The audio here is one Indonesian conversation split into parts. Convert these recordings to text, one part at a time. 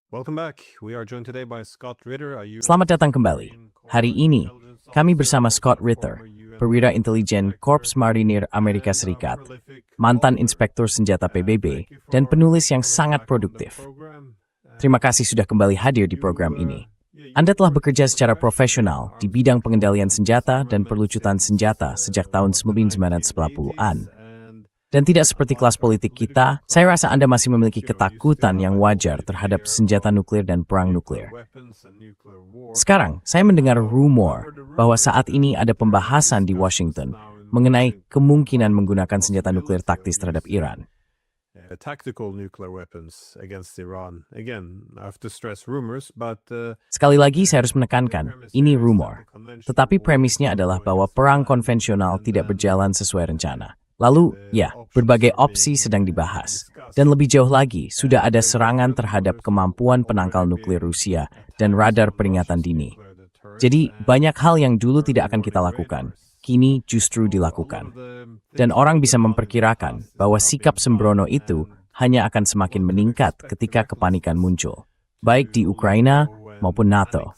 Welcome back. We are joined today by Scott Ritter. Selamat datang kembali. Hari ini, kami bersama Scott Ritter, perwira intelijen Korps Marinir Amerika Serikat, mantan inspektur senjata PBB, dan penulis yang sangat produktif. Terima kasih sudah kembali hadir di program ini. Anda telah bekerja secara profesional di bidang pengendalian senjata dan perlucutan senjata sejak tahun 1990-an. Dan tidak seperti kelas politik kita, saya rasa Anda masih memiliki ketakutan yang wajar terhadap senjata nuklir dan perang nuklir. Sekarang, saya mendengar rumor bahwa saat ini ada pembahasan di Washington mengenai kemungkinan menggunakan senjata nuklir taktis terhadap Iran. Sekali lagi saya harus menekankan, ini rumor. Tetapi premisnya adalah bahwa perang konvensional tidak berjalan sesuai rencana. Lalu, ya, berbagai opsi sedang dibahas. Dan lebih jauh lagi, sudah ada serangan terhadap kemampuan penangkal nuklir Rusia dan radar peringatan dini. Jadi, banyak hal yang dulu tidak akan kita lakukan, kini justru dilakukan. Dan orang bisa memperkirakan bahwa sikap sembrono itu hanya akan semakin meningkat ketika kepanikan muncul, baik di Ukraina maupun NATO.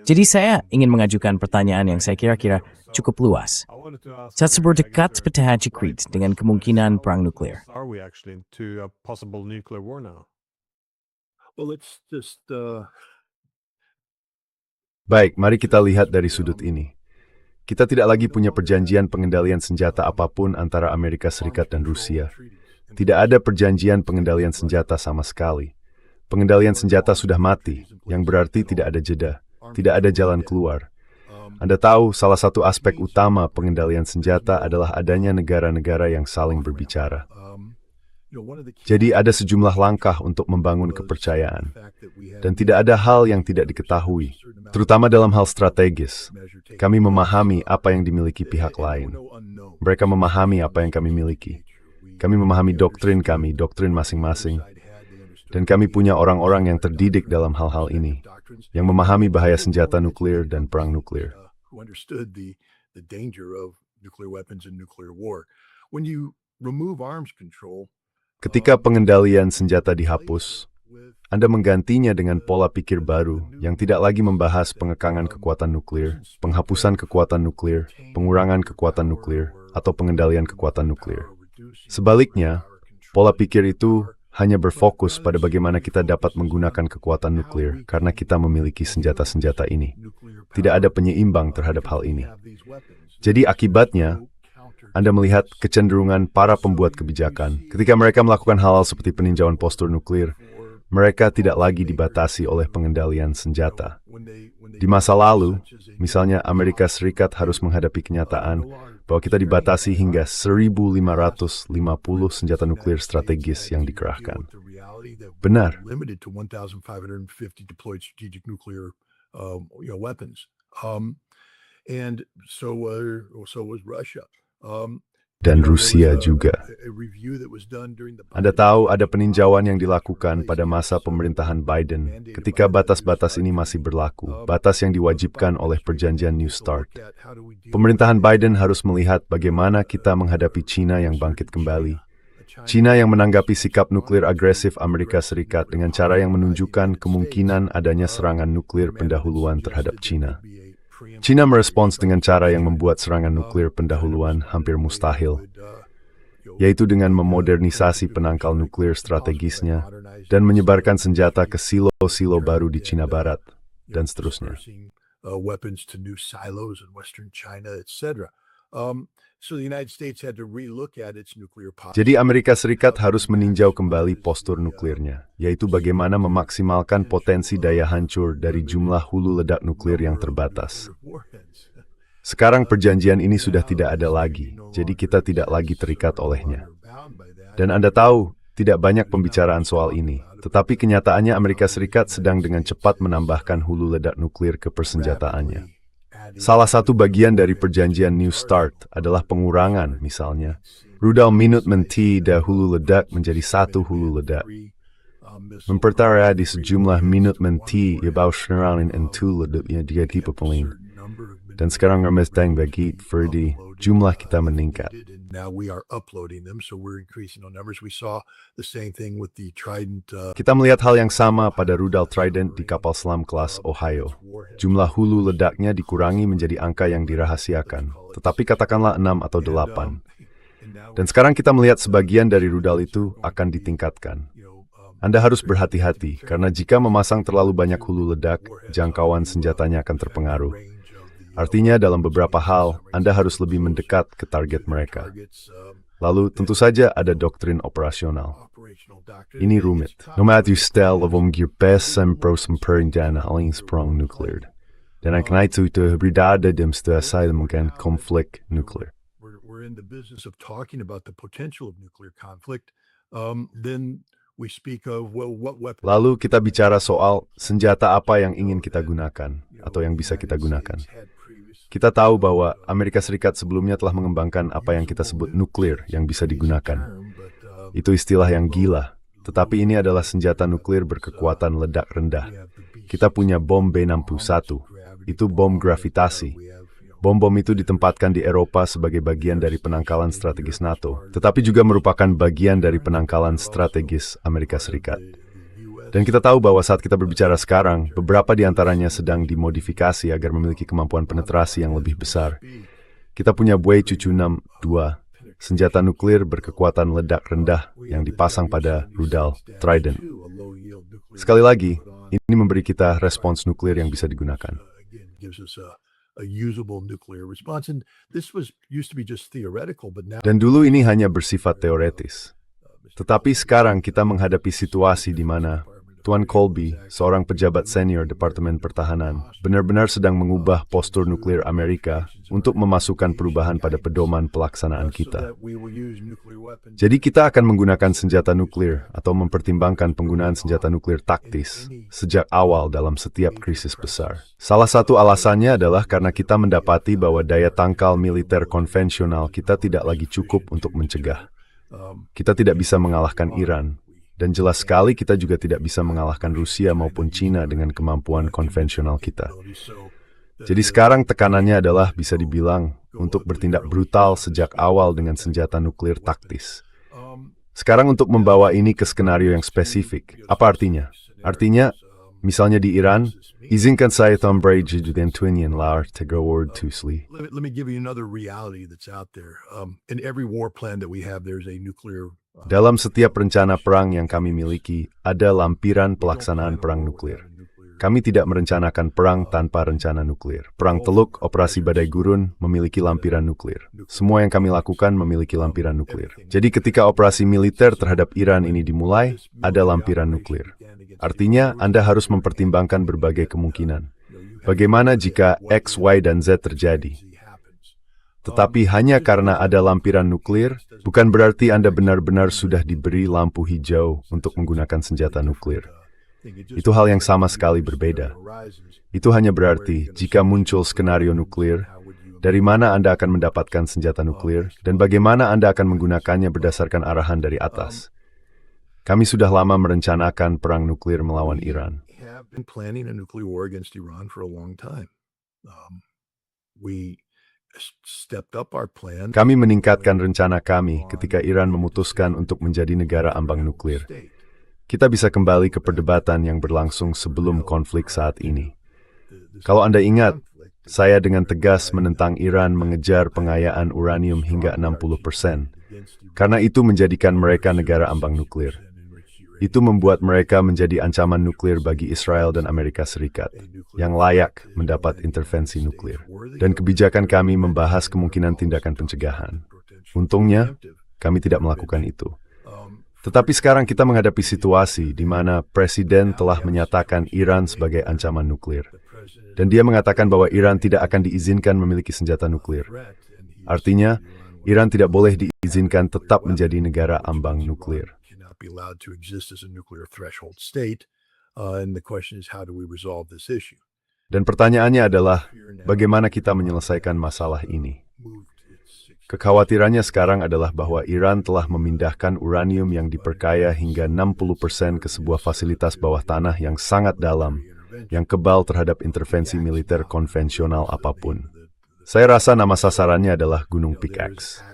Jadi saya ingin mengajukan pertanyaan yang saya kira-kira cukup luas. Saat seberapa dekat peta Creed dengan kemungkinan perang nuklir? Baik, mari kita lihat dari sudut ini. Kita tidak lagi punya perjanjian pengendalian senjata apapun antara Amerika Serikat dan Rusia. Tidak ada perjanjian pengendalian senjata sama sekali. Pengendalian senjata sudah mati, yang berarti tidak ada jeda, tidak ada jalan keluar. Anda tahu, salah satu aspek utama pengendalian senjata adalah adanya negara-negara yang saling berbicara. Jadi ada sejumlah langkah untuk membangun kepercayaan. Dan tidak ada hal yang tidak diketahui, terutama dalam hal strategis. Kami memahami apa yang dimiliki pihak lain. Mereka memahami apa yang kami miliki. Kami memahami doktrin kami, doktrin masing-masing. Dan kami punya orang-orang yang terdidik dalam hal-hal ini, yang memahami bahaya senjata nuklir dan perang nuklir. Ketika pengendalian senjata dihapus, Anda menggantinya dengan pola pikir baru yang tidak lagi membahas pengekangan kekuatan nuklir, penghapusan kekuatan nuklir, pengurangan kekuatan nuklir, atau pengendalian kekuatan nuklir. Sebaliknya, pola pikir itu hanya berfokus pada bagaimana kita dapat menggunakan kekuatan nuklir karena kita memiliki senjata-senjata ini. Tidak ada penyeimbang terhadap hal ini. Jadi akibatnya, Anda melihat kecenderungan para pembuat kebijakan. Ketika mereka melakukan hal-hal seperti peninjauan postur nuklir, mereka tidak lagi dibatasi oleh pengendalian senjata. Di masa lalu, misalnya Amerika Serikat harus menghadapi kenyataan bahwa kita dibatasi hingga 1.550 senjata nuklir strategis yang dikerahkan. Benar. Dan Rusia juga. Anda tahu ada peninjauan yang dilakukan pada masa pemerintahan Biden ketika batas-batas ini masih berlaku, batas yang diwajibkan oleh perjanjian New START. Pemerintahan Biden harus melihat bagaimana kita menghadapi China yang bangkit kembali. China yang menanggapi sikap nuklir agresif Amerika Serikat dengan cara yang menunjukkan kemungkinan adanya serangan nuklir pendahuluan terhadap China. China merespons dengan cara yang membuat serangan nuklir pendahuluan hampir mustahil, yaitu dengan memodernisasi penangkal nuklir strategisnya dan menyebarkan senjata ke silo-silo baru di Cina Barat, dan seterusnya. Jadi Amerika Serikat harus meninjau kembali postur nuklirnya, yaitu bagaimana memaksimalkan potensi daya hancur dari jumlah hulu ledak nuklir yang terbatas. Sekarang perjanjian ini sudah tidak ada lagi, jadi kita tidak lagi terikat olehnya. Dan Anda tahu, tidak banyak pembicaraan soal ini, tetapi kenyataannya Amerika Serikat sedang dengan cepat menambahkan hulu ledak nuklir ke persenjataannya. Salah satu bagian dari perjanjian New START adalah pengurangan, misalnya, rudal Minuteman T hulu ledak menjadi 1 hulu ledak. Mempertara di sejumlah Minuteman T bawah serangan and 2 ledaknya dia tipe pelin. Dan sekarang Ramestang bagi Ferdi, jumlah kita meningkat. Now we are uploading them, so we're increasing our numbers. We saw the same thing with the Trident. Kita melihat hal yang sama pada rudal Trident di kapal selam kelas Ohio. Jumlah hulu ledaknya dikurangi menjadi angka yang dirahasiakan, tetapi katakanlah 6 atau 8. Dan sekarang kita melihat sebagian dari rudal itu akan ditingkatkan. Anda harus berhati-hati, karena jika memasang terlalu banyak hulu ledak, jangkauan senjatanya akan terpengaruh. Artinya dalam beberapa hal, Anda harus lebih mendekat ke target mereka. Lalu tentu saja ada doktrin operasional. Ini rumit. Nomad stel of omgirpes en prosemperin dan alingsprong nuclear. Dan akan itu berbeda dem stelsel mungkin konflik nuklir. We're in the business of talking about the potential of nuclear conflict. Then we speak of what weapons. Lalu kita bicara soal senjata apa yang ingin kita gunakan atau yang bisa kita gunakan. Kita tahu bahwa Amerika Serikat sebelumnya telah mengembangkan apa yang kita sebut nuklir yang bisa digunakan. Itu istilah yang gila, tetapi ini adalah senjata nuklir berkekuatan ledak rendah. Kita punya bom B-61, itu bom gravitasi. Bom-bom itu ditempatkan di Eropa sebagai bagian dari penangkalan strategis NATO, tetapi juga merupakan bagian dari penangkalan strategis Amerika Serikat. Dan kita tahu bahwa saat kita berbicara sekarang, beberapa di antaranya sedang dimodifikasi agar memiliki kemampuan penetrasi yang lebih besar. Kita punya Buey Cucu 6-2, senjata nuklir berkekuatan ledak rendah yang dipasang pada rudal Trident. Sekali lagi, ini memberi kita respons nuklir yang bisa digunakan. Dan dulu ini hanya bersifat teoretis. Tetapi sekarang kita menghadapi situasi di mana Tuan Colby, seorang pejabat senior Departemen Pertahanan, benar-benar sedang mengubah postur nuklir Amerika untuk memasukkan perubahan pada pedoman pelaksanaan kita. Jadi kita akan menggunakan senjata nuklir atau mempertimbangkan penggunaan senjata nuklir taktis sejak awal dalam setiap krisis besar. Salah satu alasannya adalah karena kita mendapati bahwa daya tangkal militer konvensional kita tidak lagi cukup untuk mencegah. Kita tidak bisa mengalahkan Iran. Dan jelas sekali kita juga tidak bisa mengalahkan Rusia maupun Cina dengan kemampuan konvensional kita. Jadi sekarang tekanannya adalah bisa dibilang untuk bertindak brutal sejak awal dengan senjata nuklir taktis. Sekarang untuk membawa ini ke skenario yang spesifik, apa artinya? Artinya, misalnya di Iran, izinkan saya tambah dengan Twinian lar tegra word tusli. Let me give you another reality that's out there. In every war plan that we have, there's a nuclear. Dalam setiap rencana perang yang kami miliki, ada lampiran pelaksanaan perang nuklir. Kami tidak merencanakan perang tanpa rencana nuklir. Perang Teluk, Operasi Badai Gurun, memiliki lampiran nuklir. Semua yang kami lakukan memiliki lampiran nuklir. Jadi ketika operasi militer terhadap Iran ini dimulai, ada lampiran nuklir. Artinya, Anda harus mempertimbangkan berbagai kemungkinan. Bagaimana jika X, Y, dan Z terjadi? Tetapi hanya karena ada lampiran nuklir, bukan berarti Anda benar-benar sudah diberi lampu hijau untuk menggunakan senjata nuklir. Itu hal yang sama sekali berbeda. Itu hanya berarti jika muncul skenario nuklir, dari mana Anda akan mendapatkan senjata nuklir, dan bagaimana Anda akan menggunakannya berdasarkan arahan dari atas. Kami sudah lama merencanakan perang nuklir melawan Iran. Kami meningkatkan rencana kami ketika Iran memutuskan untuk menjadi negara ambang nuklir. Kita bisa kembali ke perdebatan yang berlangsung sebelum konflik saat ini. Kalau Anda ingat, saya dengan tegas menentang Iran mengejar pengayaan uranium hingga 60%, karena itu menjadikan mereka negara ambang nuklir. Itu membuat mereka menjadi ancaman nuklir bagi Israel dan Amerika Serikat, yang layak mendapat intervensi nuklir. Dan kebijakan kami membahas kemungkinan tindakan pencegahan. Untungnya, kami tidak melakukan itu. Tetapi sekarang kita menghadapi situasi di mana Presiden telah menyatakan Iran sebagai ancaman nuklir. Dan dia mengatakan bahwa Iran tidak akan diizinkan memiliki senjata nuklir. Artinya, Iran tidak boleh diizinkan tetap menjadi negara ambang nuklir. Be allowed to exist as a nuclear threshold state, and the question is how do we resolve this issue? Dan pertanyaannya adalah bagaimana kita menyelesaikan masalah ini? Kekhawatirannya sekarang adalah bahwa Iran telah memindahkan uranium yang diperkaya hingga 60% ke sebuah fasilitas bawah tanah yang sangat dalam, yang kebal terhadap intervensi militer konvensional apapun. Saya rasa nama sasarannya adalah Gunung Pickaxe.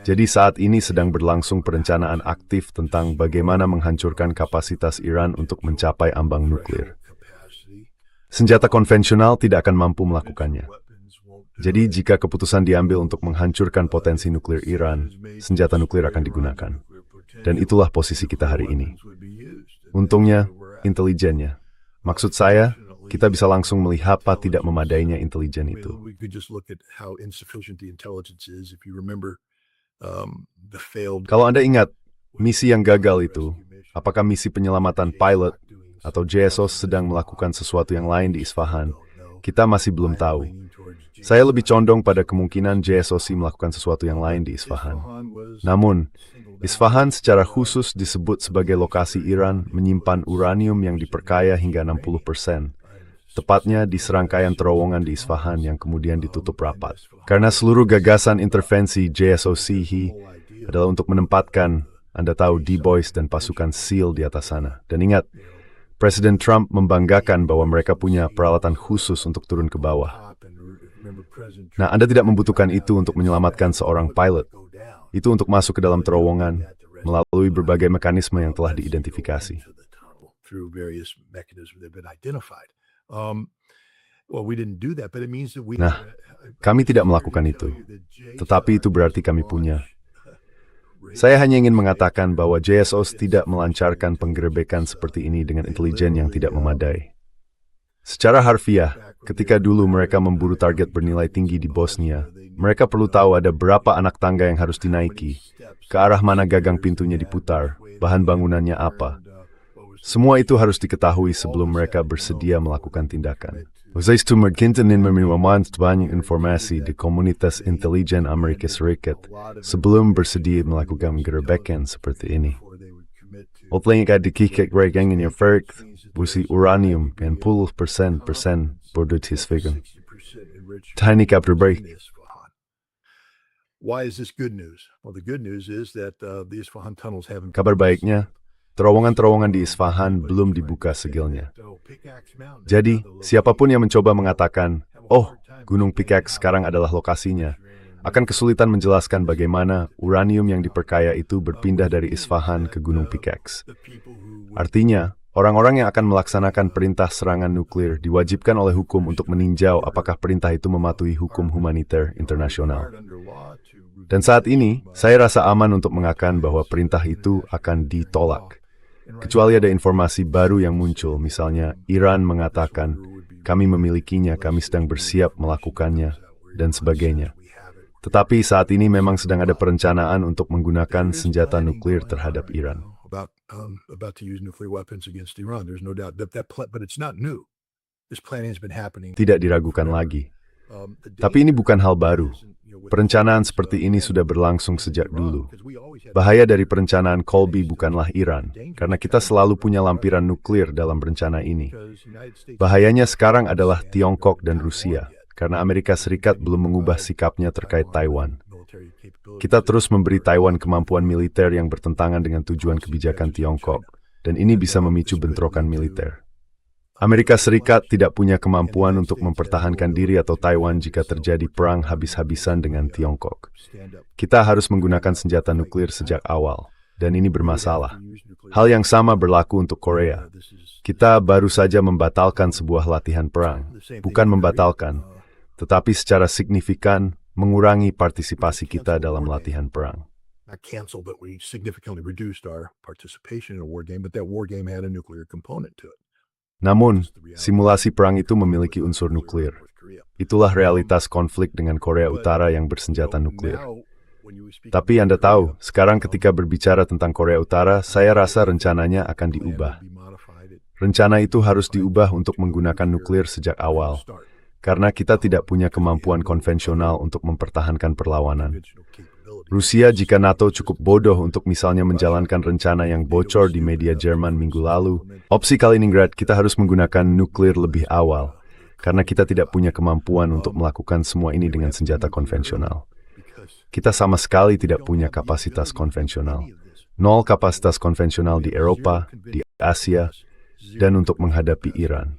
Jadi saat ini sedang berlangsung perencanaan aktif tentang bagaimana menghancurkan kapasitas Iran untuk mencapai ambang nuklir. Senjata konvensional tidak akan mampu melakukannya. Jadi jika keputusan diambil untuk menghancurkan potensi nuklir Iran, senjata nuklir akan digunakan. Dan itulah posisi kita hari ini. Untungnya, intelijennya. Maksud saya, kita bisa langsung melihat apa tidak memadainya intelijen itu. Kalau Anda ingat, misi yang gagal itu, apakah misi penyelamatan pilot atau JSOS sedang melakukan sesuatu yang lain di Isfahan, kita masih belum tahu. Saya lebih condong pada kemungkinan JSOC melakukan sesuatu yang lain di Isfahan. Namun, Isfahan secara khusus disebut sebagai lokasi Iran menyimpan uranium yang diperkaya hingga 60%. Tepatnya di serangkaian terowongan di Isfahan yang kemudian ditutup rapat. Karena seluruh gagasan intervensi JSOC adalah untuk menempatkan, Anda tahu, D-Boys dan pasukan SEAL di atas sana. Dan ingat, Presiden Trump membanggakan bahwa mereka punya peralatan khusus untuk turun ke bawah. Nah, Anda tidak membutuhkan itu untuk menyelamatkan seorang pilot. Itu untuk masuk ke dalam terowongan melalui berbagai mekanisme yang telah diidentifikasi. Nah, kami tidak melakukan itu. Tetapi itu berarti kami punya. Saya hanya ingin mengatakan bahwa JSOS tidak melancarkan penggerebekan seperti ini dengan intelijen yang tidak memadai. Secara harfiah, ketika dulu mereka memburu target bernilai tinggi di Bosnia, mereka perlu tahu ada berapa anak tangga yang harus dinaiki, ke arah mana gagang pintunya diputar, bahan bangunannya apa. Semua itu harus diketahui sebelum mereka bersedia melakukan tindakan. Saya ingin meminta banyak informasi di komunitas intelijen Amerika Serikat sebelum bersedia melakukan penggerebekan seperti ini. Opleringnya dikikik regengan yang ferik, busi uranium dan 10% produktivitas. Teknik terbaik. Why is this good news? Well, the good news is that the Isfahan tunnels haven't. Kabar baiknya, terowongan-terowongan di Isfahan belum dibuka segilnya. Jadi, siapapun yang mencoba mengatakan, oh, Gunung Pickaxe sekarang adalah lokasinya, akan kesulitan menjelaskan bagaimana uranium yang diperkaya itu berpindah dari Isfahan ke Gunung Pickaxe. Artinya, orang-orang yang akan melaksanakan perintah serangan nuklir diwajibkan oleh hukum untuk meninjau apakah perintah itu mematuhi hukum humaniter internasional. Dan saat ini, saya rasa aman untuk mengatakan bahwa perintah itu akan ditolak. Kecuali ada informasi baru yang muncul, misalnya Iran mengatakan, kami memilikinya, kami sedang bersiap melakukannya, dan sebagainya. Tetapi saat ini memang sedang ada perencanaan untuk menggunakan senjata nuklir terhadap Iran. About to use nuclear weapons against Iran. There's no doubt but it's not new. This planning has been happening. Tidak diragukan lagi. Tapi ini bukan hal baru. Perencanaan seperti ini sudah berlangsung sejak dulu. Bahaya dari perencanaan Colby bukanlah Iran, karena kita selalu punya lampiran nuklir dalam rencana ini. Bahayanya sekarang adalah Tiongkok dan Rusia, karena Amerika Serikat belum mengubah sikapnya terkait Taiwan. Kita terus memberi Taiwan kemampuan militer yang bertentangan dengan tujuan kebijakan Tiongkok, dan ini bisa memicu bentrokan militer. Amerika Serikat tidak punya kemampuan untuk mempertahankan diri atau Taiwan jika terjadi perang habis-habisan dengan Tiongkok. Kita harus menggunakan senjata nuklir sejak awal, dan ini bermasalah. Hal yang sama berlaku untuk Korea. Kita baru saja membatalkan sebuah latihan perang, bukan membatalkan, tetapi secara signifikan mengurangi partisipasi kita dalam latihan perang. Not cancel, but we significantly reduced our participation in a war game, but that war game had a nuclear component to it. Namun, simulasi perang itu memiliki unsur nuklir. Itulah realitas konflik dengan Korea Utara yang bersenjata nuklir. Tapi Anda tahu, sekarang ketika berbicara tentang Korea Utara, saya rasa rencananya akan diubah. Rencana itu harus diubah untuk menggunakan nuklir sejak awal, karena kita tidak punya kemampuan konvensional untuk mempertahankan perlawanan. Rusia jika NATO cukup bodoh untuk misalnya menjalankan rencana yang bocor di media Jerman minggu lalu, opsi Kaliningrad kita harus menggunakan nuklir lebih awal, karena kita tidak punya kemampuan untuk melakukan semua ini dengan senjata konvensional. Kita sama sekali tidak punya kapasitas konvensional. Nol kapasitas konvensional di Eropa, di Asia, dan untuk menghadapi Iran.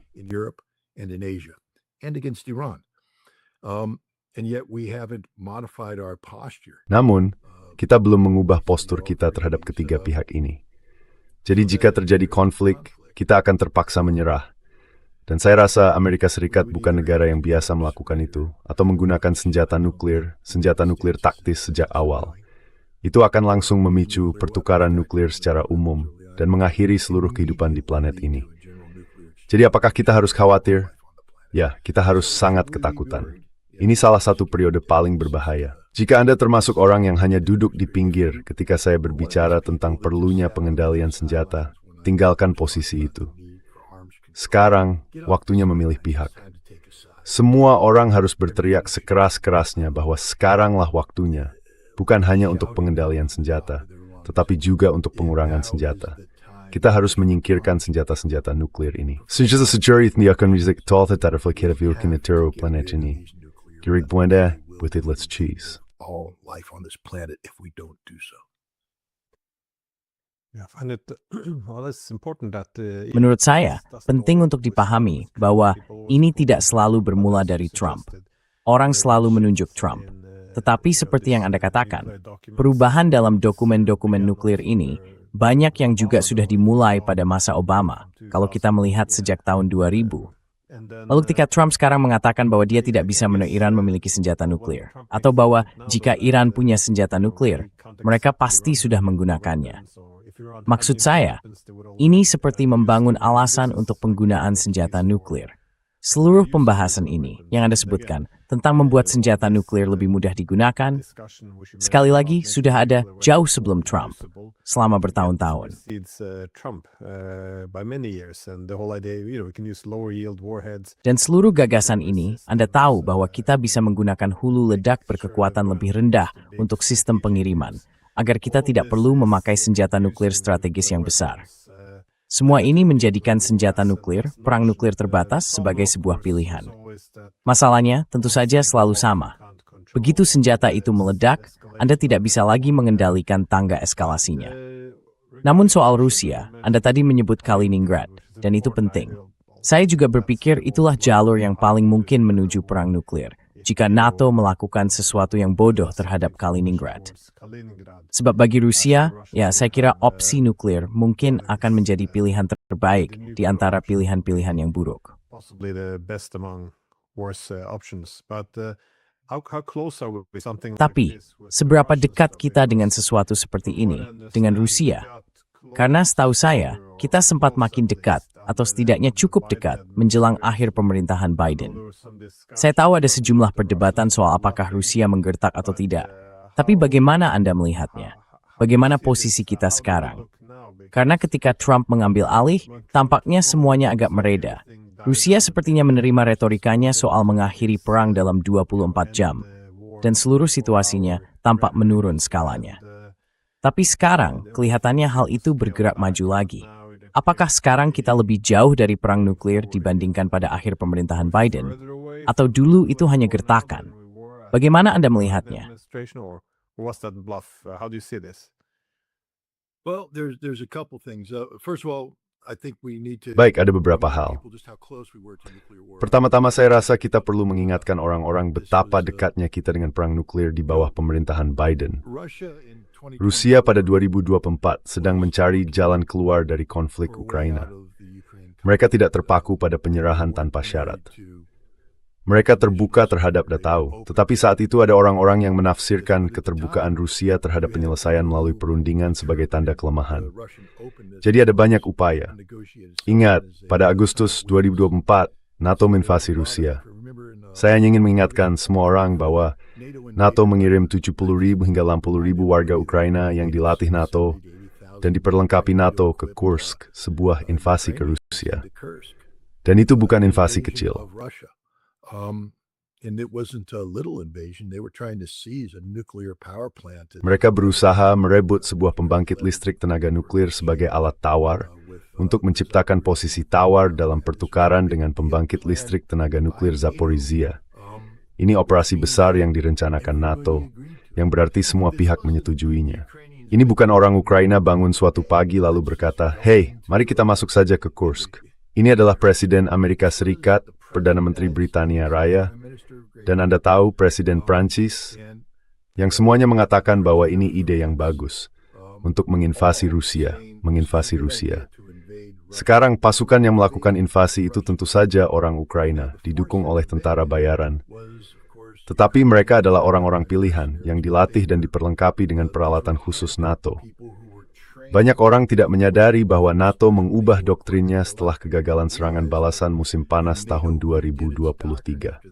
and yet we haven't modified our posture. Namun, kita belum mengubah postur kita terhadap ketiga pihak ini. Jadi jika terjadi konflik, kita akan terpaksa menyerah. Dan saya rasa Amerika Serikat bukan negara yang biasa melakukan itu, atau menggunakan senjata nuklir taktis sejak awal. Itu akan langsung memicu pertukaran nuklir secara umum dan mengakhiri seluruh kehidupan di planet ini. Jadi apakah kita harus khawatir? Ya, kita harus sangat ketakutan. Ini salah satu periode paling berbahaya. Jika Anda termasuk orang yang hanya duduk di pinggir ketika saya berbicara tentang perlunya pengendalian senjata, tinggalkan posisi itu. Sekarang, waktunya memilih pihak. Semua orang harus berteriak sekeras-kerasnya bahwa sekaranglah waktunya, bukan hanya untuk pengendalian senjata, tetapi juga untuk pengurangan senjata. Kita harus menyingkirkan senjata-senjata nuklir ini. Senjata sejarah ini akan rizik tol tetap reflektifkan teror planet ini. Kirik buanda, with it let's cheese. All life on this planet if we don't do so. Menurut saya, penting untuk dipahami bahwa ini tidak selalu bermula dari Trump. Orang selalu menunjuk Trump. Tetapi seperti yang Anda katakan, perubahan dalam dokumen-dokumen nuklir ini banyak yang juga sudah dimulai pada masa Obama, kalau kita melihat sejak tahun 2000. Lalu ketika Trump sekarang mengatakan bahwa dia tidak bisa menuntut Iran memiliki senjata nuklir, atau bahwa jika Iran punya senjata nuklir, mereka pasti sudah menggunakannya. Maksud saya, ini seperti membangun alasan untuk penggunaan senjata nuklir. Seluruh pembahasan ini yang Anda sebutkan tentang membuat senjata nuklir lebih mudah digunakan, sekali lagi sudah ada jauh sebelum Trump, selama bertahun-tahun. Dan seluruh gagasan ini, Anda tahu bahwa kita bisa menggunakan hulu ledak berkekuatan lebih rendah untuk sistem pengiriman, agar kita tidak perlu memakai senjata nuklir strategis yang besar. Semua ini menjadikan senjata nuklir, perang nuklir terbatas, sebagai sebuah pilihan. Masalahnya tentu saja selalu sama. Begitu senjata itu meledak, Anda tidak bisa lagi mengendalikan tangga eskalasinya. Namun soal Rusia, Anda tadi menyebut Kaliningrad, dan itu penting. Saya juga berpikir itulah jalur yang paling mungkin menuju perang nuklir, jika NATO melakukan sesuatu yang bodoh terhadap Kaliningrad. Sebab bagi Rusia, ya saya kira opsi nuklir mungkin akan menjadi pilihan terbaik di antara pilihan-pilihan yang buruk. Tapi, seberapa dekat kita dengan sesuatu seperti ini, dengan Rusia? Karena setahu saya, kita sempat makin dekat, atau setidaknya cukup dekat, menjelang akhir pemerintahan Biden. Saya tahu ada sejumlah perdebatan soal apakah Rusia menggertak atau tidak. Tapi bagaimana Anda melihatnya? Bagaimana posisi kita sekarang? Karena ketika Trump mengambil alih, tampaknya semuanya agak mereda. Rusia sepertinya menerima retorikanya soal mengakhiri perang dalam 24 jam. Dan seluruh situasinya tampak menurun skalanya. Tapi sekarang, kelihatannya hal itu bergerak maju lagi. Apakah sekarang kita lebih jauh dari perang nuklir dibandingkan pada akhir pemerintahan Biden? Atau dulu itu hanya gertakan? Bagaimana Anda melihatnya? Well, there's a couple things. First of all, I think we need to. Baik, ada beberapa hal. Pertama-tama saya rasa kita perlu mengingatkan orang-orang betapa dekatnya kita dengan perang nuklir di bawah pemerintahan Biden. Rusia pada 2024 sedang mencari jalan keluar dari konflik Ukraina. Mereka tidak terpaku pada penyerahan tanpa syarat. Mereka terbuka terhadap tahu, tetapi saat itu ada orang-orang yang menafsirkan keterbukaan Rusia terhadap penyelesaian melalui perundingan sebagai tanda kelemahan. Jadi ada banyak upaya. Ingat, pada Agustus 2024, NATO menginvasi Rusia. Saya ingin mengingatkan semua orang bahwa NATO mengirim 70.000 hingga 80.000 warga Ukraina yang dilatih NATO dan diperlengkapi NATO ke Kursk, sebuah invasi ke Rusia. Dan itu bukan invasi kecil. Mereka berusaha merebut sebuah pembangkit listrik tenaga nuklir sebagai alat tawar untuk menciptakan posisi tawar dalam pertukaran dengan pembangkit listrik tenaga nuklir Zaporizhia. Ini operasi besar yang direncanakan NATO, yang berarti semua pihak menyetujuinya. Ini bukan orang Ukraina bangun suatu pagi lalu berkata, "Hey, mari kita masuk saja ke Kursk." Ini adalah Presiden Amerika Serikat, Perdana Menteri Britania Raya, Dan Anda tahu Presiden Prancis yang semuanya mengatakan bahwa ini ide yang bagus untuk menginvasi Rusia. Sekarang pasukan yang melakukan invasi itu tentu saja orang Ukraina, didukung oleh tentara bayaran. Tetapi mereka adalah orang-orang pilihan yang dilatih dan diperlengkapi dengan peralatan khusus NATO. Banyak orang tidak menyadari bahwa NATO mengubah doktrinnya setelah kegagalan serangan balasan musim panas tahun 2023.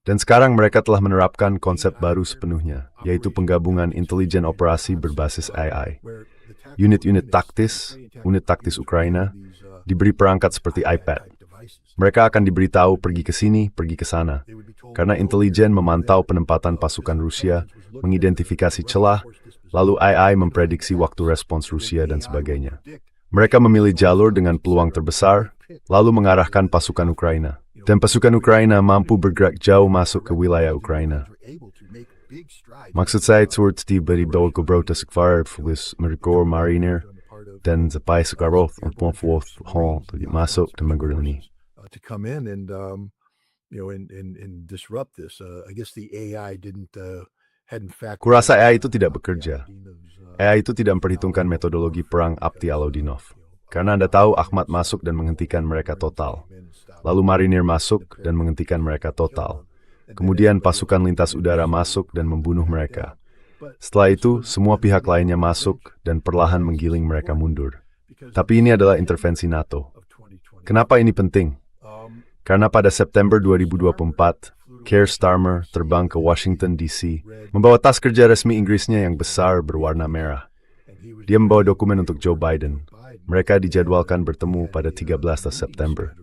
Dan sekarang mereka telah menerapkan konsep baru sepenuhnya, yaitu penggabungan intelijen operasi berbasis AI. Unit-unit taktis Ukraina, diberi perangkat seperti iPad. Mereka akan diberitahu pergi ke sini, pergi ke sana. Karena intelijen memantau penempatan pasukan Rusia, mengidentifikasi celah, lalu AI memprediksi waktu respons Rusia dan sebagainya. Mereka memilih jalur dengan peluang terbesar, lalu mengarahkan pasukan Ukraina. Dan pasukan Ukraina mampu bergerak jauh masuk ke wilayah Ukraina. Maksud saya towards tiba-tiba Gobrota Sekvarflis Merikor Mariner dan Zapai Sekarov untuk masuk dan menggunakan to come in and disrupt this. I guess the AI hadn't factored. Kurasa AI itu tidak bekerja. AI itu tidak memperhitungkan metodologi perang Abti Alodinov. Karena Anda tahu Ahmad masuk dan menghentikan mereka total. Lalu Marinir masuk dan menghentikan mereka total. Kemudian pasukan lintas udara masuk dan membunuh mereka. Setelah itu, semua pihak lainnya masuk dan perlahan menggiling mereka mundur. Tapi ini adalah intervensi NATO. Kenapa ini penting? Karena pada September 2024, Keir Starmer terbang ke Washington, D.C., membawa tas kerja resmi Inggrisnya yang besar berwarna merah. Dia membawa dokumen untuk Joe Biden. Mereka dijadwalkan bertemu pada 13 September.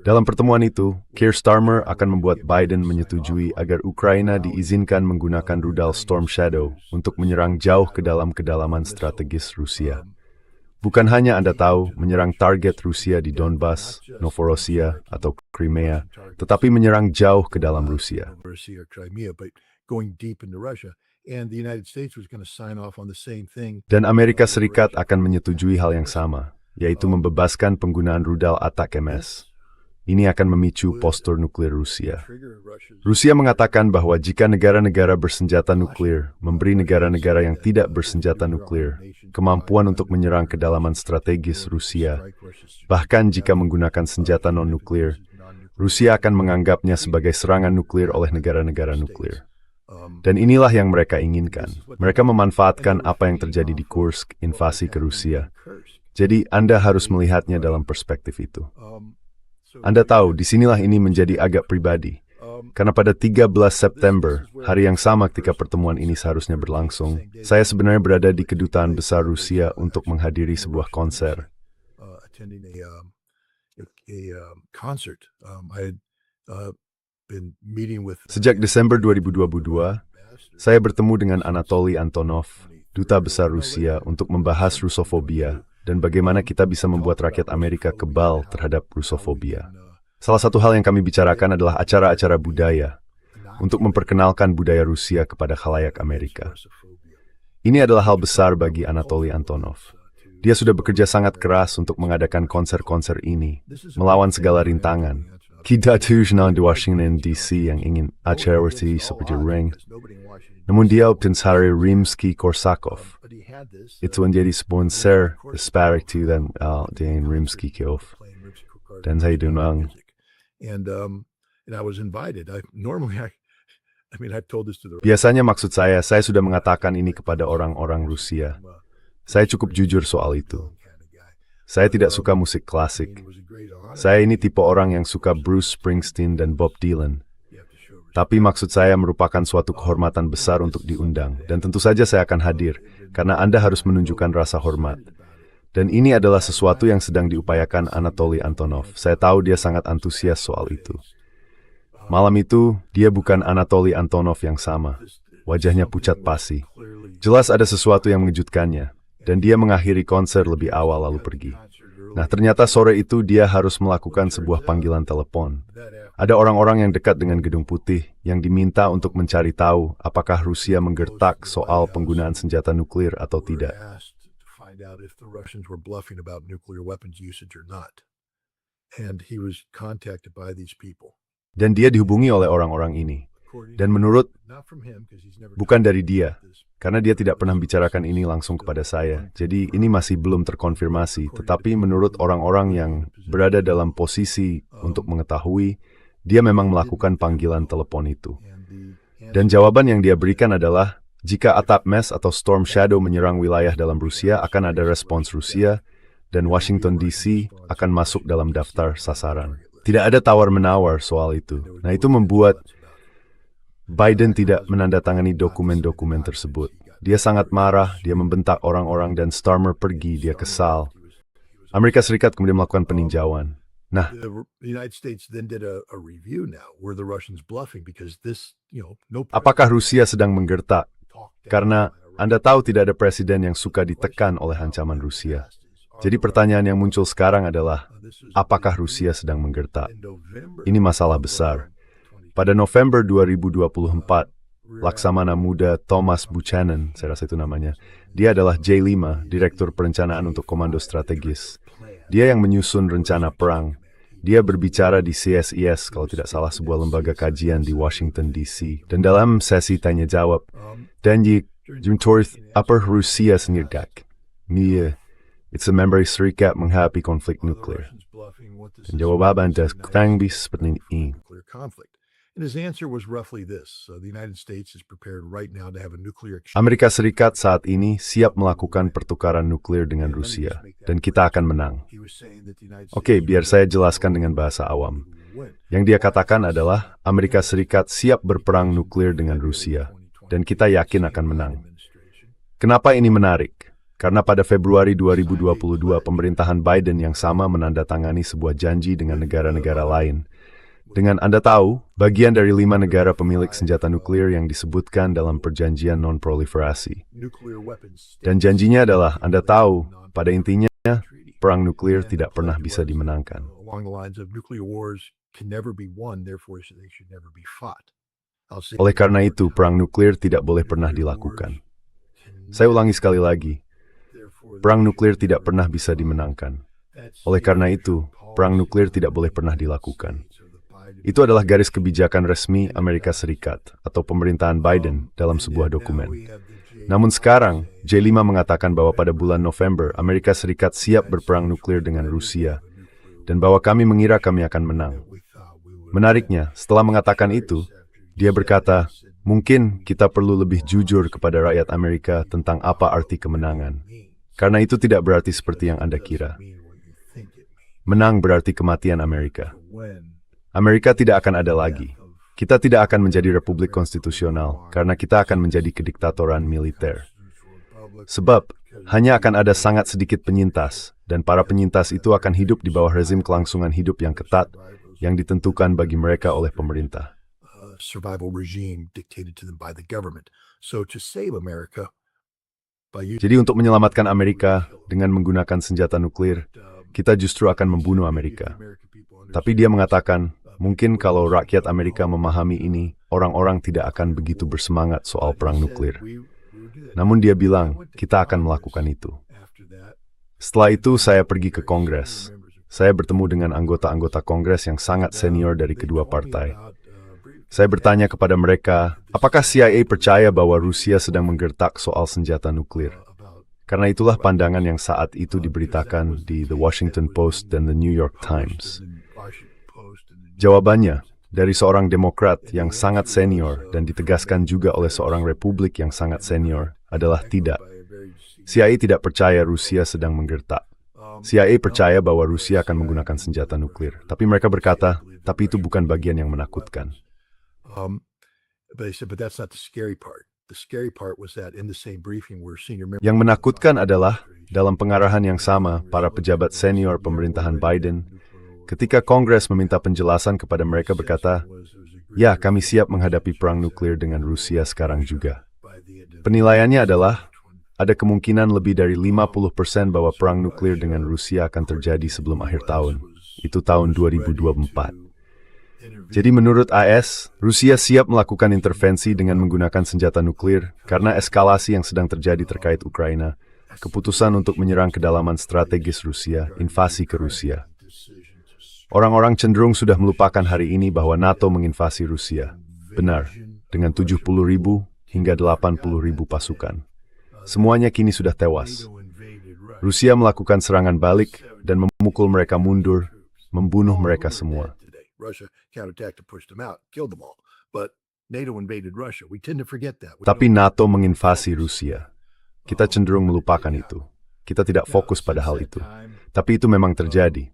Dalam pertemuan itu, Keir Starmer akan membuat Biden menyetujui agar Ukraina diizinkan menggunakan rudal Storm Shadow untuk menyerang jauh ke dalam kedalaman strategis Rusia. Bukan hanya Anda tahu menyerang target Rusia di Donbas, Novorossiya, atau Crimea, tetapi menyerang jauh ke dalam Rusia. Dan Amerika Serikat akan menyetujui hal yang sama, yaitu membebaskan penggunaan rudal ATACMS. Ini akan memicu postur nuklir Rusia. Rusia mengatakan bahwa jika negara-negara bersenjata nuklir memberi negara-negara yang tidak bersenjata nuklir kemampuan untuk menyerang kedalaman strategis Rusia, bahkan jika menggunakan senjata non-nuklir, Rusia akan menganggapnya sebagai serangan nuklir oleh negara-negara nuklir. Dan inilah yang mereka inginkan. Mereka memanfaatkan apa yang terjadi di Kursk, invasi ke Rusia. Jadi Anda harus melihatnya dalam perspektif itu. Anda tahu, disinilah ini menjadi agak pribadi. Karena pada 13 September, hari yang sama ketika pertemuan ini seharusnya berlangsung, saya sebenarnya berada di Kedutaan Besar Rusia untuk menghadiri sebuah konser. Sejak Desember 2022, saya bertemu dengan Anatoly Antonov, Duta Besar Rusia, untuk membahas Rusofobia dan bagaimana kita bisa membuat rakyat Amerika kebal terhadap Rusofobia. Salah satu hal yang kami bicarakan adalah acara-acara budaya untuk memperkenalkan budaya Rusia kepada khalayak Amerika. Ini adalah hal besar bagi Anatoly Antonov. Dia sudah bekerja sangat keras untuk mengadakan konser-konser ini, melawan segala rintangan. Kita tujuan di Washington, D.C. yang ingin acara seperti Ring. Namun dia Hari Rimsky-Korsakov. Itu menjadi sponsor Disparity dan Rimsky-Kiev. Dan saya diundang. Biasanya maksud saya sudah mengatakan ini kepada orang-orang Rusia. Saya cukup jujur soal itu. Saya tidak suka musik klasik. Saya ini tipe orang yang suka Bruce Springsteen dan Bob Dylan. Tapi maksud saya merupakan suatu kehormatan besar untuk diundang. Dan tentu saja saya akan hadir, karena Anda harus menunjukkan rasa hormat. Dan ini adalah sesuatu yang sedang diupayakan Anatoly Antonov. Saya tahu dia sangat antusias soal itu. Malam itu, dia bukan Anatoly Antonov yang sama. Wajahnya pucat pasi. Jelas ada sesuatu yang mengejutkannya. Dan dia mengakhiri konser lebih awal lalu pergi. Nah, ternyata sore itu dia harus melakukan sebuah panggilan telepon. Ada orang-orang yang dekat dengan Gedung Putih yang diminta untuk mencari tahu apakah Rusia menggertak soal penggunaan senjata nuklir atau tidak. find out if the Russians were bluffing about nuclear weapons usage or not. And he was contacted by these people. Dan dia dihubungi oleh orang-orang ini. Dan menurut, Not from him, because he's never bukan dari talked dia, about this. karena dia tidak pernah bicarakan ini langsung kepada saya. Jadi ini masih belum terkonfirmasi, tetapi menurut orang-orang yang berada dalam posisi untuk mengetahui, dia memang melakukan panggilan telepon itu. Dan jawaban yang dia berikan adalah, jika ATACMS atau Storm Shadow menyerang wilayah dalam Rusia, akan ada respons Rusia, dan Washington DC akan masuk dalam daftar sasaran. Tidak ada tawar-menawar soal itu. Nah, itu membuat Biden tidak menandatangani dokumen-dokumen tersebut. Dia sangat marah, dia membentak orang-orang, dan Starmer pergi, dia kesal. Amerika Serikat kemudian melakukan peninjauan. Nah, The United States then did a review now. Were the Russians bluffing? Because this, no. apakah Rusia sedang menggertak? Karena Anda tahu tidak ada presiden yang suka ditekan oleh ancaman Rusia. Jadi pertanyaan yang muncul sekarang adalah, apakah Rusia sedang menggertak? Ini masalah besar. Pada November 2024, Laksamana Muda Thomas Buchanan, saya rasa itu namanya, dia adalah J5, Direktur Perencanaan untuk Komando Strategis. Dia yang menyusun rencana perang. Dia berbicara di CSIS, kalau tidak salah sebuah lembaga kajian di Washington DC. Dan dalam sesi tanya-jawab, dan Juntorith apa Rusia sengirgak? Nia, it's a member serikat menghadapi konflik nuklir. Dan jawaban Anda kurang lebih seperti ini. Nuclear conflict. And his answer was roughly this. The United States is prepared right now to have a nuclear exchange. Amerika Serikat saat ini siap melakukan pertukaran nuklir dengan Rusia, dan kita akan menang. He was saying that the United Oke, States biar saya jelaskan dengan bahasa awam. win. Yang dia katakan adalah Amerika Serikat siap berperang nuklir dengan Rusia, dan kita yakin akan menang. Kenapa ini menarik? Karena pada Februari 2022 pemerintahan Biden yang sama menandatangani sebuah janji dengan negara-negara lain. Dengan Anda tahu, bagian dari 5 negara pemilik senjata nuklir yang disebutkan dalam perjanjian non-proliferasi. Nuclear weapons. Dan janjinya adalah, Anda tahu, pada intinya, perang nuklir tidak pernah bisa dimenangkan. Along the lines of nuclear wars can never be won, therefore they should never be fought. Oleh karena itu, perang nuklir tidak boleh pernah dilakukan. Saya ulangi sekali lagi, perang nuklir tidak pernah bisa dimenangkan. Oleh karena itu, perang nuklir tidak boleh pernah dilakukan. Itu adalah garis kebijakan resmi Amerika Serikat atau pemerintahan Biden dalam sebuah dokumen. Namun sekarang, J5 mengatakan bahwa pada bulan November, Amerika Serikat siap berperang nuklir dengan Rusia, dan bahwa kami mengira kami akan menang. Menariknya, setelah mengatakan itu, dia berkata, mungkin kita perlu lebih jujur kepada rakyat Amerika tentang apa arti kemenangan. Karena itu tidak berarti seperti yang Anda kira. Menang berarti kematian Amerika. Amerika tidak akan ada lagi. Kita tidak akan menjadi republik konstitusional karena kita akan menjadi kediktatoran militer. Sebab hanya akan ada sangat sedikit penyintas, dan para penyintas itu akan hidup di bawah rezim kelangsungan hidup yang ketat yang ditentukan bagi mereka oleh pemerintah. Survival regime dictated to them by the government. So to save America, Jadi untuk menyelamatkan Amerika dengan menggunakan senjata nuklir, kita justru akan membunuh Amerika. Tapi dia mengatakan, mungkin kalau rakyat Amerika memahami ini, orang-orang tidak akan begitu bersemangat soal perang nuklir. Namun dia bilang, kita akan melakukan itu. Setelah itu saya pergi ke Kongres. Saya bertemu dengan anggota-anggota Kongres yang sangat senior dari kedua partai. Saya bertanya kepada mereka, apakah CIA percaya bahwa Rusia sedang menggertak soal senjata nuklir? Karena itulah pandangan yang saat itu diberitakan di The Washington Post dan The New York Times. Jawabannya, dari seorang Demokrat yang sangat senior dan ditegaskan juga oleh seorang Republik yang sangat senior, adalah tidak. CIA tidak percaya Rusia sedang menggertak. CIA percaya bahwa Rusia akan menggunakan senjata nuklir. Tapi mereka berkata, tapi itu bukan bagian yang menakutkan. But they said, but that's not the scary part. The scary part was that in the same briefing where senior members Yang menakutkan adalah, dalam pengarahan yang sama, para pejabat senior pemerintahan Biden, ketika Kongres meminta penjelasan kepada mereka berkata, ya kami siap menghadapi perang nuklir dengan Rusia sekarang juga. Penilaiannya adalah, ada kemungkinan lebih dari 50% bahwa perang nuklir dengan Rusia akan terjadi sebelum akhir tahun. Itu tahun 2024. Jadi menurut AS, Rusia siap melakukan intervensi dengan menggunakan senjata nuklir karena eskalasi yang sedang terjadi terkait Ukraina keputusan untuk menyerang kedalaman strategis Rusia, invasi ke Rusia. Orang-orang cenderung sudah melupakan hari ini bahwa NATO menginvasi Rusia. Benar, dengan 70.000 hingga 80.000 pasukan. Semuanya kini sudah tewas. Rusia melakukan serangan balik dan memukul mereka mundur, membunuh mereka semua. Tapi NATO menginvasi Rusia. Kita cenderung melupakan itu. Kita tidak fokus pada hal itu. Tapi itu memang terjadi.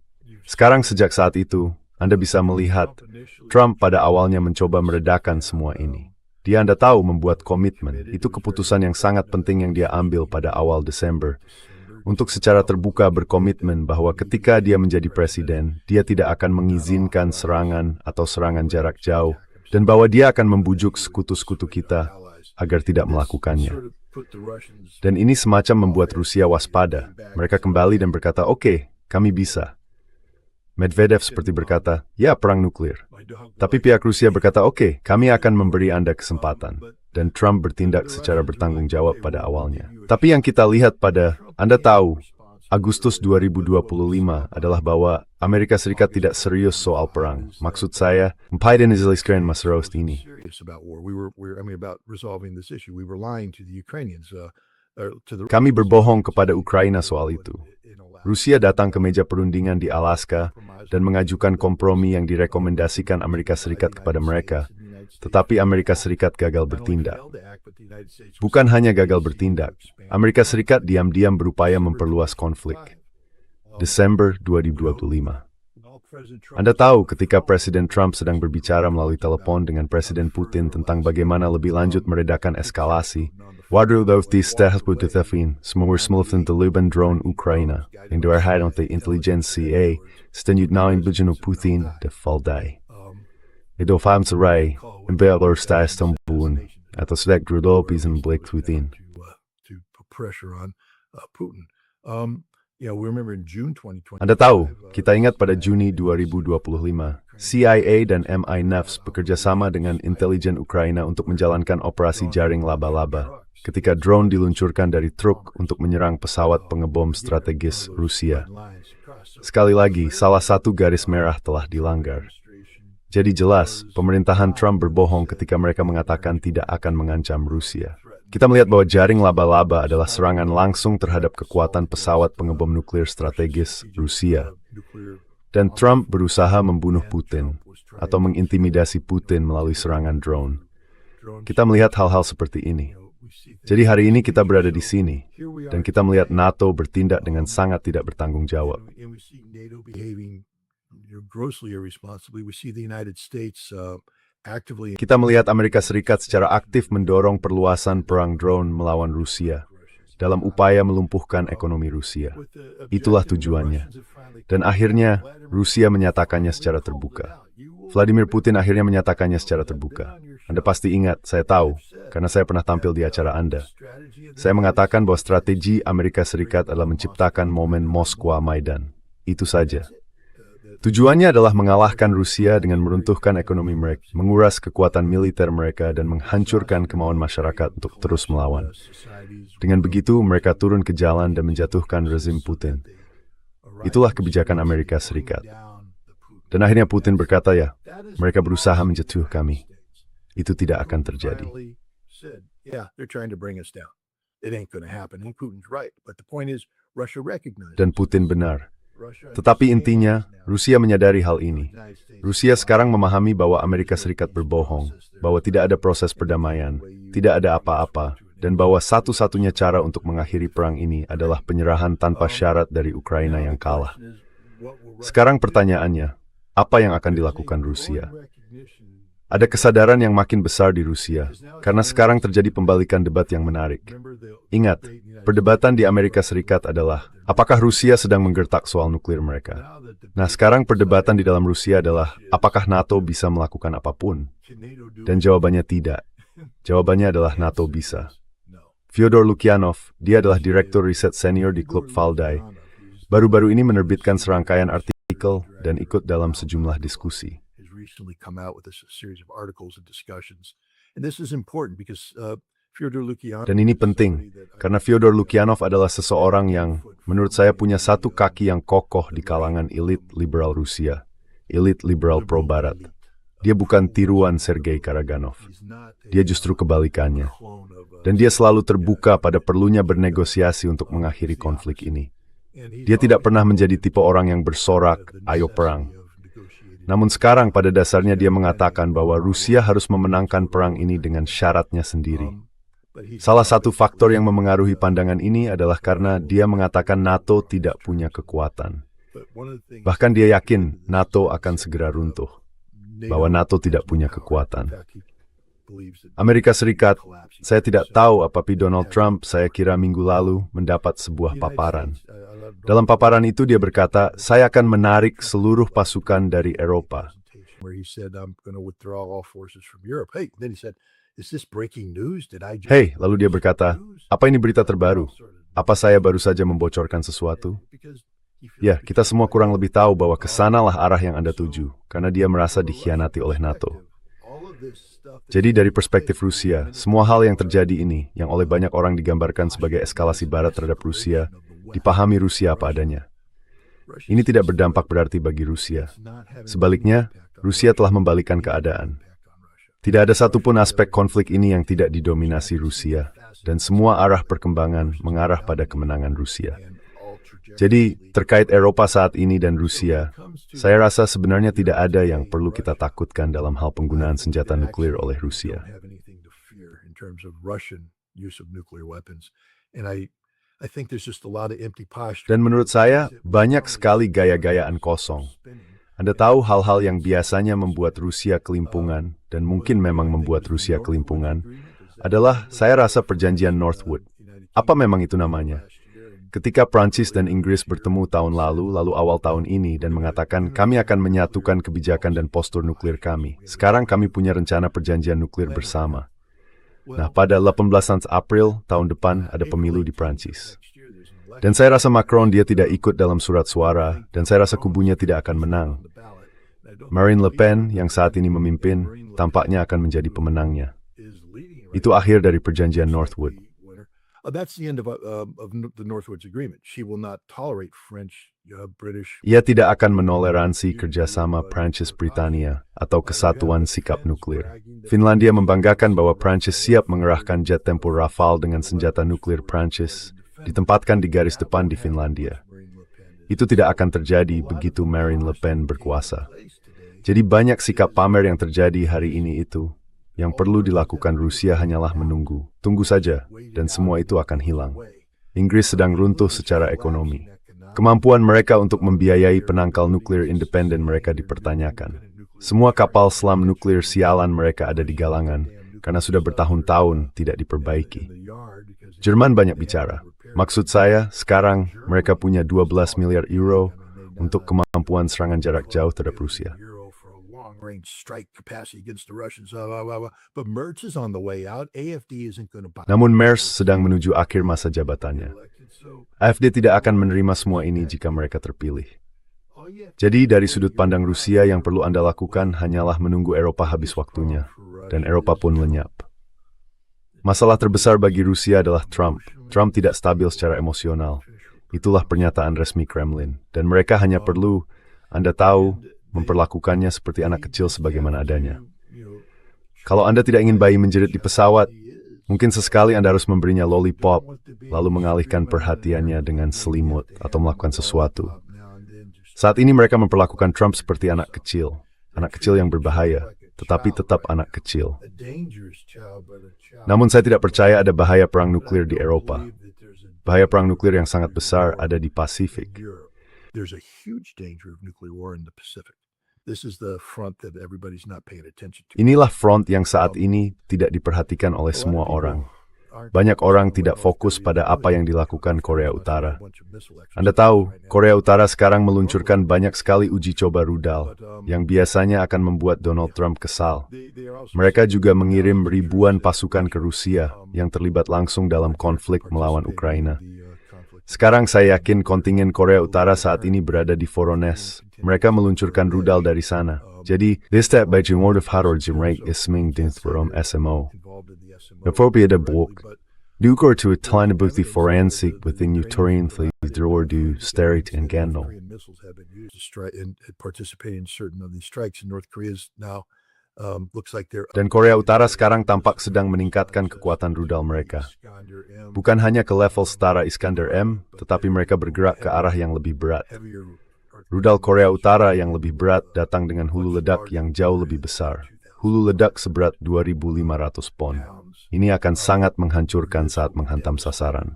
Sekarang sejak saat itu, Anda bisa melihat Trump pada awalnya mencoba meredakan semua ini. Dia Anda tahu membuat komitmen. Itu keputusan yang sangat penting yang dia ambil pada awal Desember. Untuk secara terbuka berkomitmen bahwa ketika dia menjadi presiden, dia tidak akan mengizinkan serangan atau serangan jarak jauh, dan bahwa dia akan membujuk sekutu-sekutu kita agar tidak melakukannya. Dan ini semacam membuat Rusia waspada. Mereka kembali dan berkata, oke, kami bisa. Medvedev seperti berkata, ya perang nuklir. Tapi pihak Rusia berkata, oke, kami akan memberi Anda kesempatan. Dan Trump bertindak secara bertanggung jawab pada awalnya. Tapi yang kita lihat pada, Anda tahu, Agustus 2025 adalah bahwa Amerika Serikat tidak serius soal perang. Maksud saya, Biden Zelensky Masarost ini. Kami berbohong kepada Ukraina soal itu. Rusia datang ke meja perundingan di Alaska dan mengajukan kompromi yang direkomendasikan Amerika Serikat kepada mereka, tetapi Amerika Serikat gagal bertindak. Bukan hanya gagal bertindak, Amerika Serikat diam-diam berupaya memperluas konflik. Desember 2025. Anda tahu ketika Presiden Trump sedang berbicara melalui telepon dengan Presiden Putin tentang bagaimana lebih lanjut meredakan eskalasi, Waduh stahputitafin smurslfin deluban drone Ukraina, in der Heidung the Intelligentsia, stenut nain bujenu Putin de Faldai. Ido famsarai, en beller stastumboon, at the select grudopis and blicked within. To put pressure on Putin. We remember in June 2020. Anda tahu, kita ingat pada Juni 2025, CIA dan MI5 bekerja sama dengan intelijen Ukraina untuk menjalankan operasi jaring laba-laba ketika drone diluncurkan dari truk untuk menyerang pesawat pengebom strategis Rusia. Sekali lagi, salah satu garis merah telah dilanggar. Jadi jelas, pemerintahan Trump berbohong ketika mereka mengatakan tidak akan mengancam Rusia. Kita melihat bahwa jaring laba-laba adalah serangan langsung terhadap kekuatan pesawat pengebom nuklir strategis Rusia. Dan Trump berusaha membunuh Putin atau mengintimidasi Putin melalui serangan drone. Kita melihat hal-hal seperti ini. Jadi hari ini kita berada di sini, dan kita melihat NATO bertindak dengan sangat tidak bertanggung jawab. Kita melihat Amerika Serikat secara aktif mendorong perluasan perang drone melawan Rusia dalam upaya melumpuhkan ekonomi Rusia. Itulah tujuannya. Dan akhirnya, Rusia menyatakannya secara terbuka. Vladimir Putin akhirnya menyatakannya secara terbuka. Anda pasti ingat, saya tahu, karena saya pernah tampil di acara Anda. Saya mengatakan bahwa strategi Amerika Serikat adalah menciptakan momen Moskwa Maidan. Itu saja. Tujuannya adalah mengalahkan Rusia dengan meruntuhkan ekonomi mereka, menguras kekuatan militer mereka, dan menghancurkan kemauan masyarakat untuk terus melawan. Dengan begitu, mereka turun ke jalan dan menjatuhkan rezim Putin. Itulah kebijakan Amerika Serikat. Dan akhirnya Putin berkata, ya, mereka berusaha menjatuh kami. Itu tidak akan terjadi. Dan Putin benar. Tetapi intinya, Rusia menyadari hal ini. Rusia sekarang memahami bahwa Amerika Serikat berbohong, bahwa tidak ada proses perdamaian, tidak ada apa-apa, dan bahwa satu-satunya cara untuk mengakhiri perang ini adalah penyerahan tanpa syarat dari Ukraina yang kalah. Sekarang pertanyaannya, apa yang akan dilakukan Rusia? Ada kesadaran yang makin besar di Rusia, karena sekarang terjadi pembalikan debat yang menarik. Ingat, perdebatan di Amerika Serikat adalah, apakah Rusia sedang menggertak soal nuklir mereka? Nah, sekarang perdebatan di dalam Rusia adalah, apakah NATO bisa melakukan apapun? Dan jawabannya tidak. Jawabannya adalah NATO bisa. Fyodor Lukyanov, dia adalah direktur riset senior di Klub Valdai, baru-baru ini menerbitkan serangkaian artikel dan ikut dalam sejumlah diskusi. Dan ini penting, Karena Fyodor Lukyanov adalah seseorang yang, menurut saya, punya satu kaki yang kokoh di kalangan elit liberal Rusia, elit liberal pro-Barat. Dia bukan tiruan Sergei Karaganov. Dia justru kebalikannya. Dan dia selalu terbuka pada perlunya bernegosiasi untuk mengakhiri konflik ini. Dia tidak pernah menjadi tipe orang yang bersorak, ayo perang. Namun sekarang pada dasarnya dia mengatakan bahwa Rusia harus memenangkan perang ini dengan syaratnya sendiri. Salah satu faktor yang memengaruhi pandangan ini adalah karena dia mengatakan NATO tidak punya kekuatan. Bahkan dia yakin NATO akan segera runtuh, bahwa NATO tidak punya kekuatan. Amerika Serikat, saya tidak tahu apakah Donald Trump, saya kira minggu lalu, mendapat sebuah paparan. Dalam paparan itu dia berkata, saya akan menarik seluruh pasukan dari Eropa. Hey, lalu dia berkata, apa ini berita terbaru? Apa saya baru saja membocorkan sesuatu? Ya, kita semua kurang lebih tahu bahwa kesanalah arah yang Anda tuju, karena dia merasa dikhianati oleh NATO. Jadi dari perspektif Rusia, semua hal yang terjadi ini, yang oleh banyak orang digambarkan sebagai eskalasi Barat terhadap Rusia, dipahami Rusia apa adanya. Ini tidak berdampak berarti bagi Rusia. Sebaliknya, Rusia telah membalikkan keadaan. Tidak ada satupun aspek konflik ini yang tidak didominasi Rusia, dan semua arah perkembangan mengarah pada kemenangan Rusia. Jadi, terkait Eropa saat ini dan Rusia, saya rasa sebenarnya tidak ada yang perlu kita takutkan dalam hal penggunaan senjata nuklir oleh Rusia. Dan menurut saya, banyak sekali gaya-gayaan kosong. Anda tahu hal-hal yang biasanya membuat Rusia kelimpungan, dan mungkin memang membuat Rusia kelimpungan, adalah, saya rasa, perjanjian Northwood. Apa memang itu namanya? Ketika Prancis dan Inggris bertemu tahun lalu awal tahun ini dan mengatakan kami akan menyatukan kebijakan dan postur nuklir kami. Sekarang kami punya rencana perjanjian nuklir bersama. Nah, pada 18 April tahun depan ada pemilu di Prancis. Dan saya rasa Macron dia tidak ikut dalam surat suara dan saya rasa kubunya tidak akan menang. Marine Le Pen yang saat ini memimpin tampaknya akan menjadi pemenangnya. Itu akhir dari perjanjian Northwood. That's the end of the Northwoods Agreement. She will not tolerate French, British. Ia tidak akan menoleransi kerjasama Prancis-Britania atau kesatuan sikap nuklir. Finlandia membanggakan bahwa Prancis siap mengerahkan jet tempur Rafale dengan senjata nuklir Prancis, ditempatkan di garis depan di Finlandia. Itu tidak akan terjadi begitu Marine Le Pen berkuasa. Jadi banyak sikap pamer yang terjadi hari ini itu. Yang perlu dilakukan Rusia hanyalah menunggu. Tunggu saja, dan semua itu akan hilang. Inggris sedang runtuh secara ekonomi. Kemampuan mereka untuk membiayai penangkal nuklir independen mereka dipertanyakan. Semua kapal selam nuklir sialan mereka ada di galangan, karena sudah bertahun-tahun tidak diperbaiki. Jerman banyak bicara. Maksud saya, sekarang mereka punya 12 miliar euro untuk kemampuan serangan jarak jauh terhadap Rusia. Namun Merz sedang menuju akhir masa jabatannya. AfD tidak akan menerima semua ini jika mereka terpilih. Jadi dari sudut pandang Rusia yang perlu Anda lakukan hanyalah menunggu Eropa habis waktunya, dan Eropa pun lenyap. Masalah terbesar bagi Rusia adalah Trump. Trump tidak stabil secara emosional. Itulah pernyataan resmi Kremlin, dan mereka hanya perlu, Anda tahu, memperlakukannya seperti anak kecil sebagaimana adanya. Kalau Anda tidak ingin bayi menjerit di pesawat, mungkin sesekali Anda harus memberinya lollipop, lalu mengalihkan perhatiannya dengan selimut atau melakukan sesuatu. Saat ini mereka memperlakukan Trump seperti anak kecil yang berbahaya, tetapi tetap anak kecil. Namun saya tidak percaya ada bahaya perang nuklir di Eropa. Bahaya perang nuklir yang sangat besar ada di Pasifik. There's a huge danger of nuclear war in the Pacific. This is the front that everybody's not paying attention to. Inilah front yang saat ini tidak diperhatikan oleh semua orang. Banyak orang tidak fokus pada apa yang dilakukan Korea Utara. Anda tahu, Korea Utara sekarang meluncurkan banyak sekali uji coba rudal yang biasanya akan membuat Donald Trump kesal. Mereka juga mengirim ribuan pasukan ke Rusia yang terlibat langsung dalam konflik melawan Ukraina. Sekarang saya yakin kontingen Korea Utara saat ini berada di Voronezh. Mereka meluncurkan rudal dari sana. Jadi, desta Beijing Word of Haror Jimrek Isming Dinthrom SMO. Bevoorbeelde Blok. Duker to ett kleine bukti forensik within utorinthly du sterit and gandol. Korean missiles have been used to strike and participate in certain of these strikes. And North Korea's now looks like they're Dan Korea Utara sekarang tampak sedang meningkatkan kekuatan rudal mereka. Bukan hanya ke level setara Iskander M, tetapi mereka bergerak ke arah yang lebih berat. Rudal Korea Utara yang lebih berat datang dengan hulu ledak yang jauh lebih besar. Hulu ledak seberat 2.500 pon. Ini akan sangat menghancurkan saat menghantam sasaran.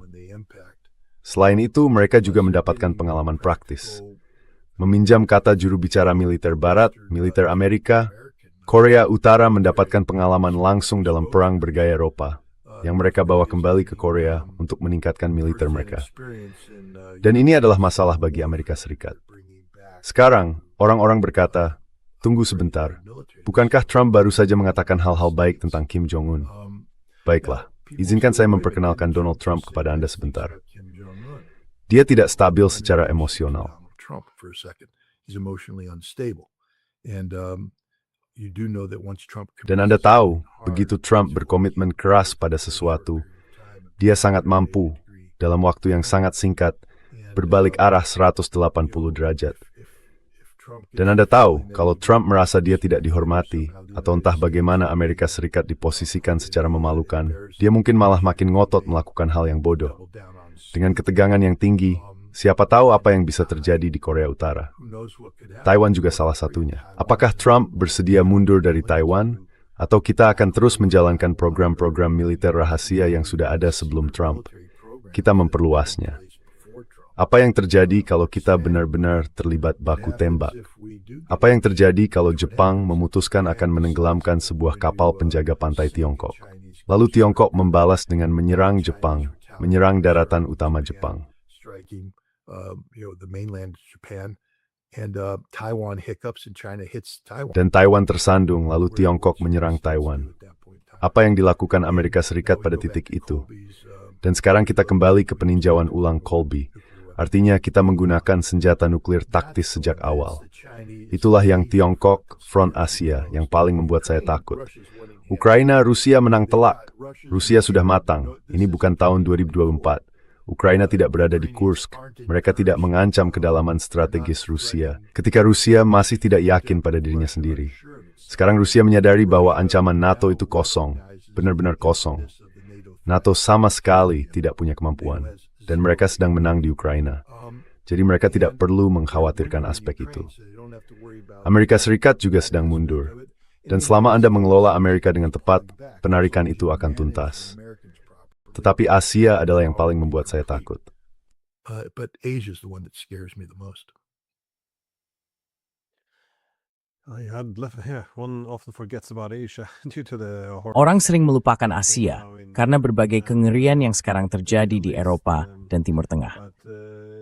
Selain itu, mereka juga mendapatkan pengalaman praktis. Meminjam kata juru bicara militer Barat, militer Amerika, Korea Utara mendapatkan pengalaman langsung dalam perang bergaya Eropa, yang mereka bawa kembali ke Korea untuk meningkatkan militer mereka. Dan ini adalah masalah bagi Amerika Serikat. Sekarang, orang-orang berkata, tunggu sebentar, bukankah Trump baru saja mengatakan hal-hal baik tentang Kim Jong-un? Baiklah, izinkan saya memperkenalkan Donald Trump kepada Anda sebentar. Dia tidak stabil secara emosional. Dan Anda tahu, begitu Trump berkomitmen keras pada sesuatu, dia sangat mampu, dalam waktu yang sangat singkat, berbalik arah 180 derajat. Dan Anda tahu, kalau Trump merasa dia tidak dihormati, atau entah bagaimana Amerika Serikat diposisikan secara memalukan, dia mungkin malah makin ngotot melakukan hal yang bodoh. Dengan ketegangan yang tinggi, siapa tahu apa yang bisa terjadi di Korea Utara. Taiwan juga salah satunya. Apakah Trump bersedia mundur dari Taiwan, atau kita akan terus menjalankan program-program militer rahasia yang sudah ada sebelum Trump? Kita memperluasnya. Apa yang terjadi kalau kita benar-benar terlibat baku tembak? Apa yang terjadi kalau Jepang memutuskan akan menenggelamkan sebuah kapal penjaga pantai Tiongkok? Lalu Tiongkok membalas dengan menyerang Jepang, menyerang daratan utama Jepang. Dan Taiwan tersandung, lalu Tiongkok menyerang Taiwan. Apa yang dilakukan Amerika Serikat pada titik itu? Dan sekarang kita kembali ke peninjauan ulang Colby. Artinya kita menggunakan senjata nuklir taktis sejak awal. Itulah yang Tiongkok, front Asia, yang paling membuat saya takut. Ukraina, Rusia menang telak. Rusia sudah matang. Ini bukan tahun 2024. Ukraina tidak berada di Kursk. Mereka tidak mengancam kedalaman strategis Rusia. Ketika Rusia masih tidak yakin pada dirinya sendiri. Sekarang Rusia menyadari bahwa ancaman NATO itu kosong. Benar-benar kosong. NATO sama sekali tidak punya kemampuan. Dan mereka sedang menang di Ukraina. Jadi mereka tidak perlu mengkhawatirkan aspek itu. Amerika Serikat juga sedang mundur. Dan selama Anda mengelola Amerika dengan tepat, penarikan itu akan tuntas. Tetapi Asia adalah yang paling membuat saya takut. But Asia is the one that scares me the most. One often forgets about Asia due to the Orang sering melupakan Asia karena berbagai kengerian yang sekarang terjadi di Eropa dan Timur Tengah.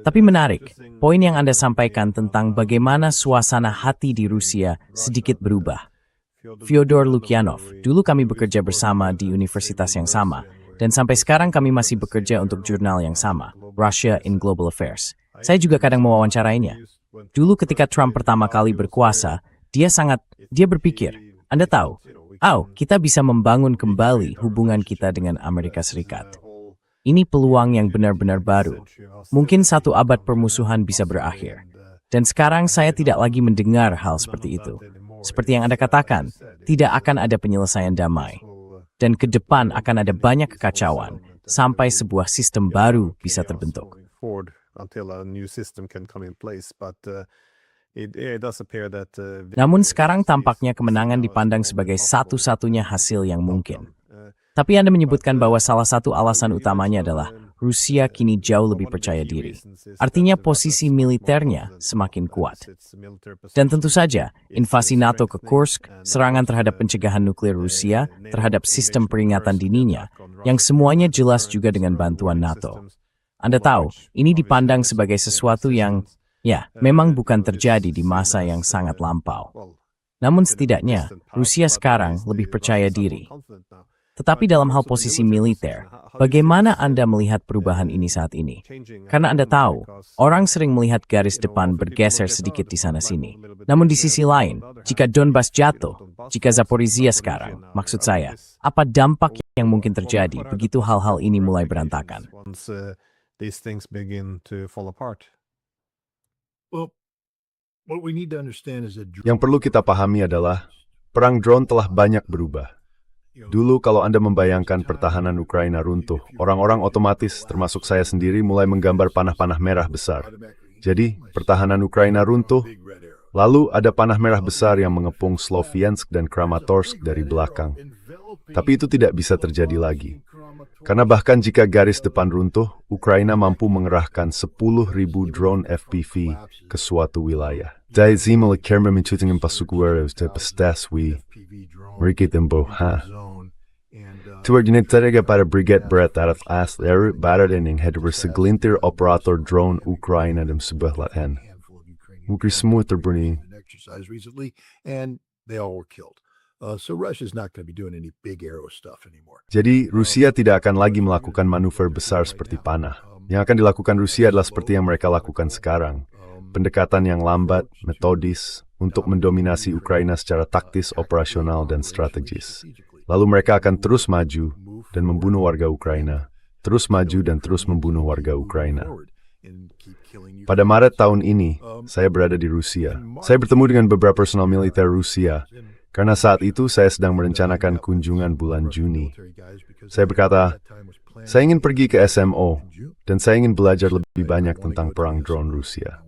Tapi menarik, poin yang Anda sampaikan tentang bagaimana suasana hati di Rusia sedikit berubah. Fyodor Lukyanov, dulu kami bekerja bersama di universitas yang sama, dan sampai sekarang kami masih bekerja untuk jurnal yang sama, Russia in Global Affairs. Saya juga kadang mewawancarainya. Dulu ketika Trump pertama kali berkuasa, dia berpikir, Anda tahu, kita bisa membangun kembali hubungan kita dengan Amerika Serikat. Ini peluang yang benar-benar baru. Mungkin 1 abad permusuhan bisa berakhir. Dan sekarang saya tidak lagi mendengar hal seperti itu. Seperti yang Anda katakan, tidak akan ada penyelesaian damai. Dan ke depan akan ada banyak kekacauan, sampai sebuah sistem baru bisa terbentuk. Namun sekarang tampaknya kemenangan dipandang sebagai satu-satunya hasil yang mungkin. Tapi Anda menyebutkan bahwa salah satu alasan utamanya adalah Rusia kini jauh lebih percaya diri. Artinya posisi militernya semakin kuat. Dan tentu saja, invasi NATO ke Kursk, serangan terhadap pencegahan nuklir Rusia, terhadap sistem peringatan dininya, yang semuanya jelas juga dengan bantuan NATO. Anda tahu, ini dipandang sebagai sesuatu yang memang bukan terjadi di masa yang sangat lampau. Namun setidaknya, Rusia sekarang lebih percaya diri. Tetapi dalam hal posisi militer, bagaimana Anda melihat perubahan ini saat ini? Karena Anda tahu, orang sering melihat garis depan bergeser sedikit di sana-sini. Namun di sisi lain, jika Donbas jatuh, jika Zaporizhia sekarang, maksud saya, apa dampak yang mungkin terjadi begitu hal-hal ini mulai berantakan? These things begin to fall apart. Well, what we need to understand is that Yang perlu kita pahami adalah, perang drone telah banyak berubah. Dulu kalau Anda membayangkan pertahanan Ukraina runtuh, orang-orang otomatis, termasuk saya sendiri, mulai menggambar panah-panah merah besar. Jadi, pertahanan Ukraina runtuh, lalu ada panah merah besar yang mengepung Sloviansk dan Kramatorsk dari belakang. Tapi itu tidak bisa terjadi lagi. Karena bahkan jika garis depan runtuh, Ukraina mampu mengerahkan 10.000 drone FPV ke suatu wilayah. Dari zimel kerma mencutingin pasukueros de pestaswi, merikit embo, ha. Tuwagdinit talaga para brigade berat arat as lerut barat yang hedwer seglintir operator drone Ukraina dem sebuah latihan. Mungkin semua terbunyi. recently, and they all were killed. So Russia's not going to be doing any big arrow stuff anymore. Jadi, Rusia tidak akan lagi melakukan manuver besar seperti panah. Yang akan dilakukan Rusia adalah seperti yang mereka lakukan sekarang. Pendekatan yang lambat, metodis, untuk mendominasi Ukraina secara taktis, operasional, dan strategis. Lalu mereka akan terus maju dan membunuh warga Ukraina. Terus maju dan terus membunuh warga Ukraina. Pada Maret tahun ini, saya berada di Rusia. Saya bertemu dengan beberapa personal militer Rusia. Karena saat itu saya sedang merencanakan kunjungan bulan Juni. Saya berkata, saya ingin pergi ke SMO, dan saya ingin belajar lebih banyak tentang perang drone Rusia.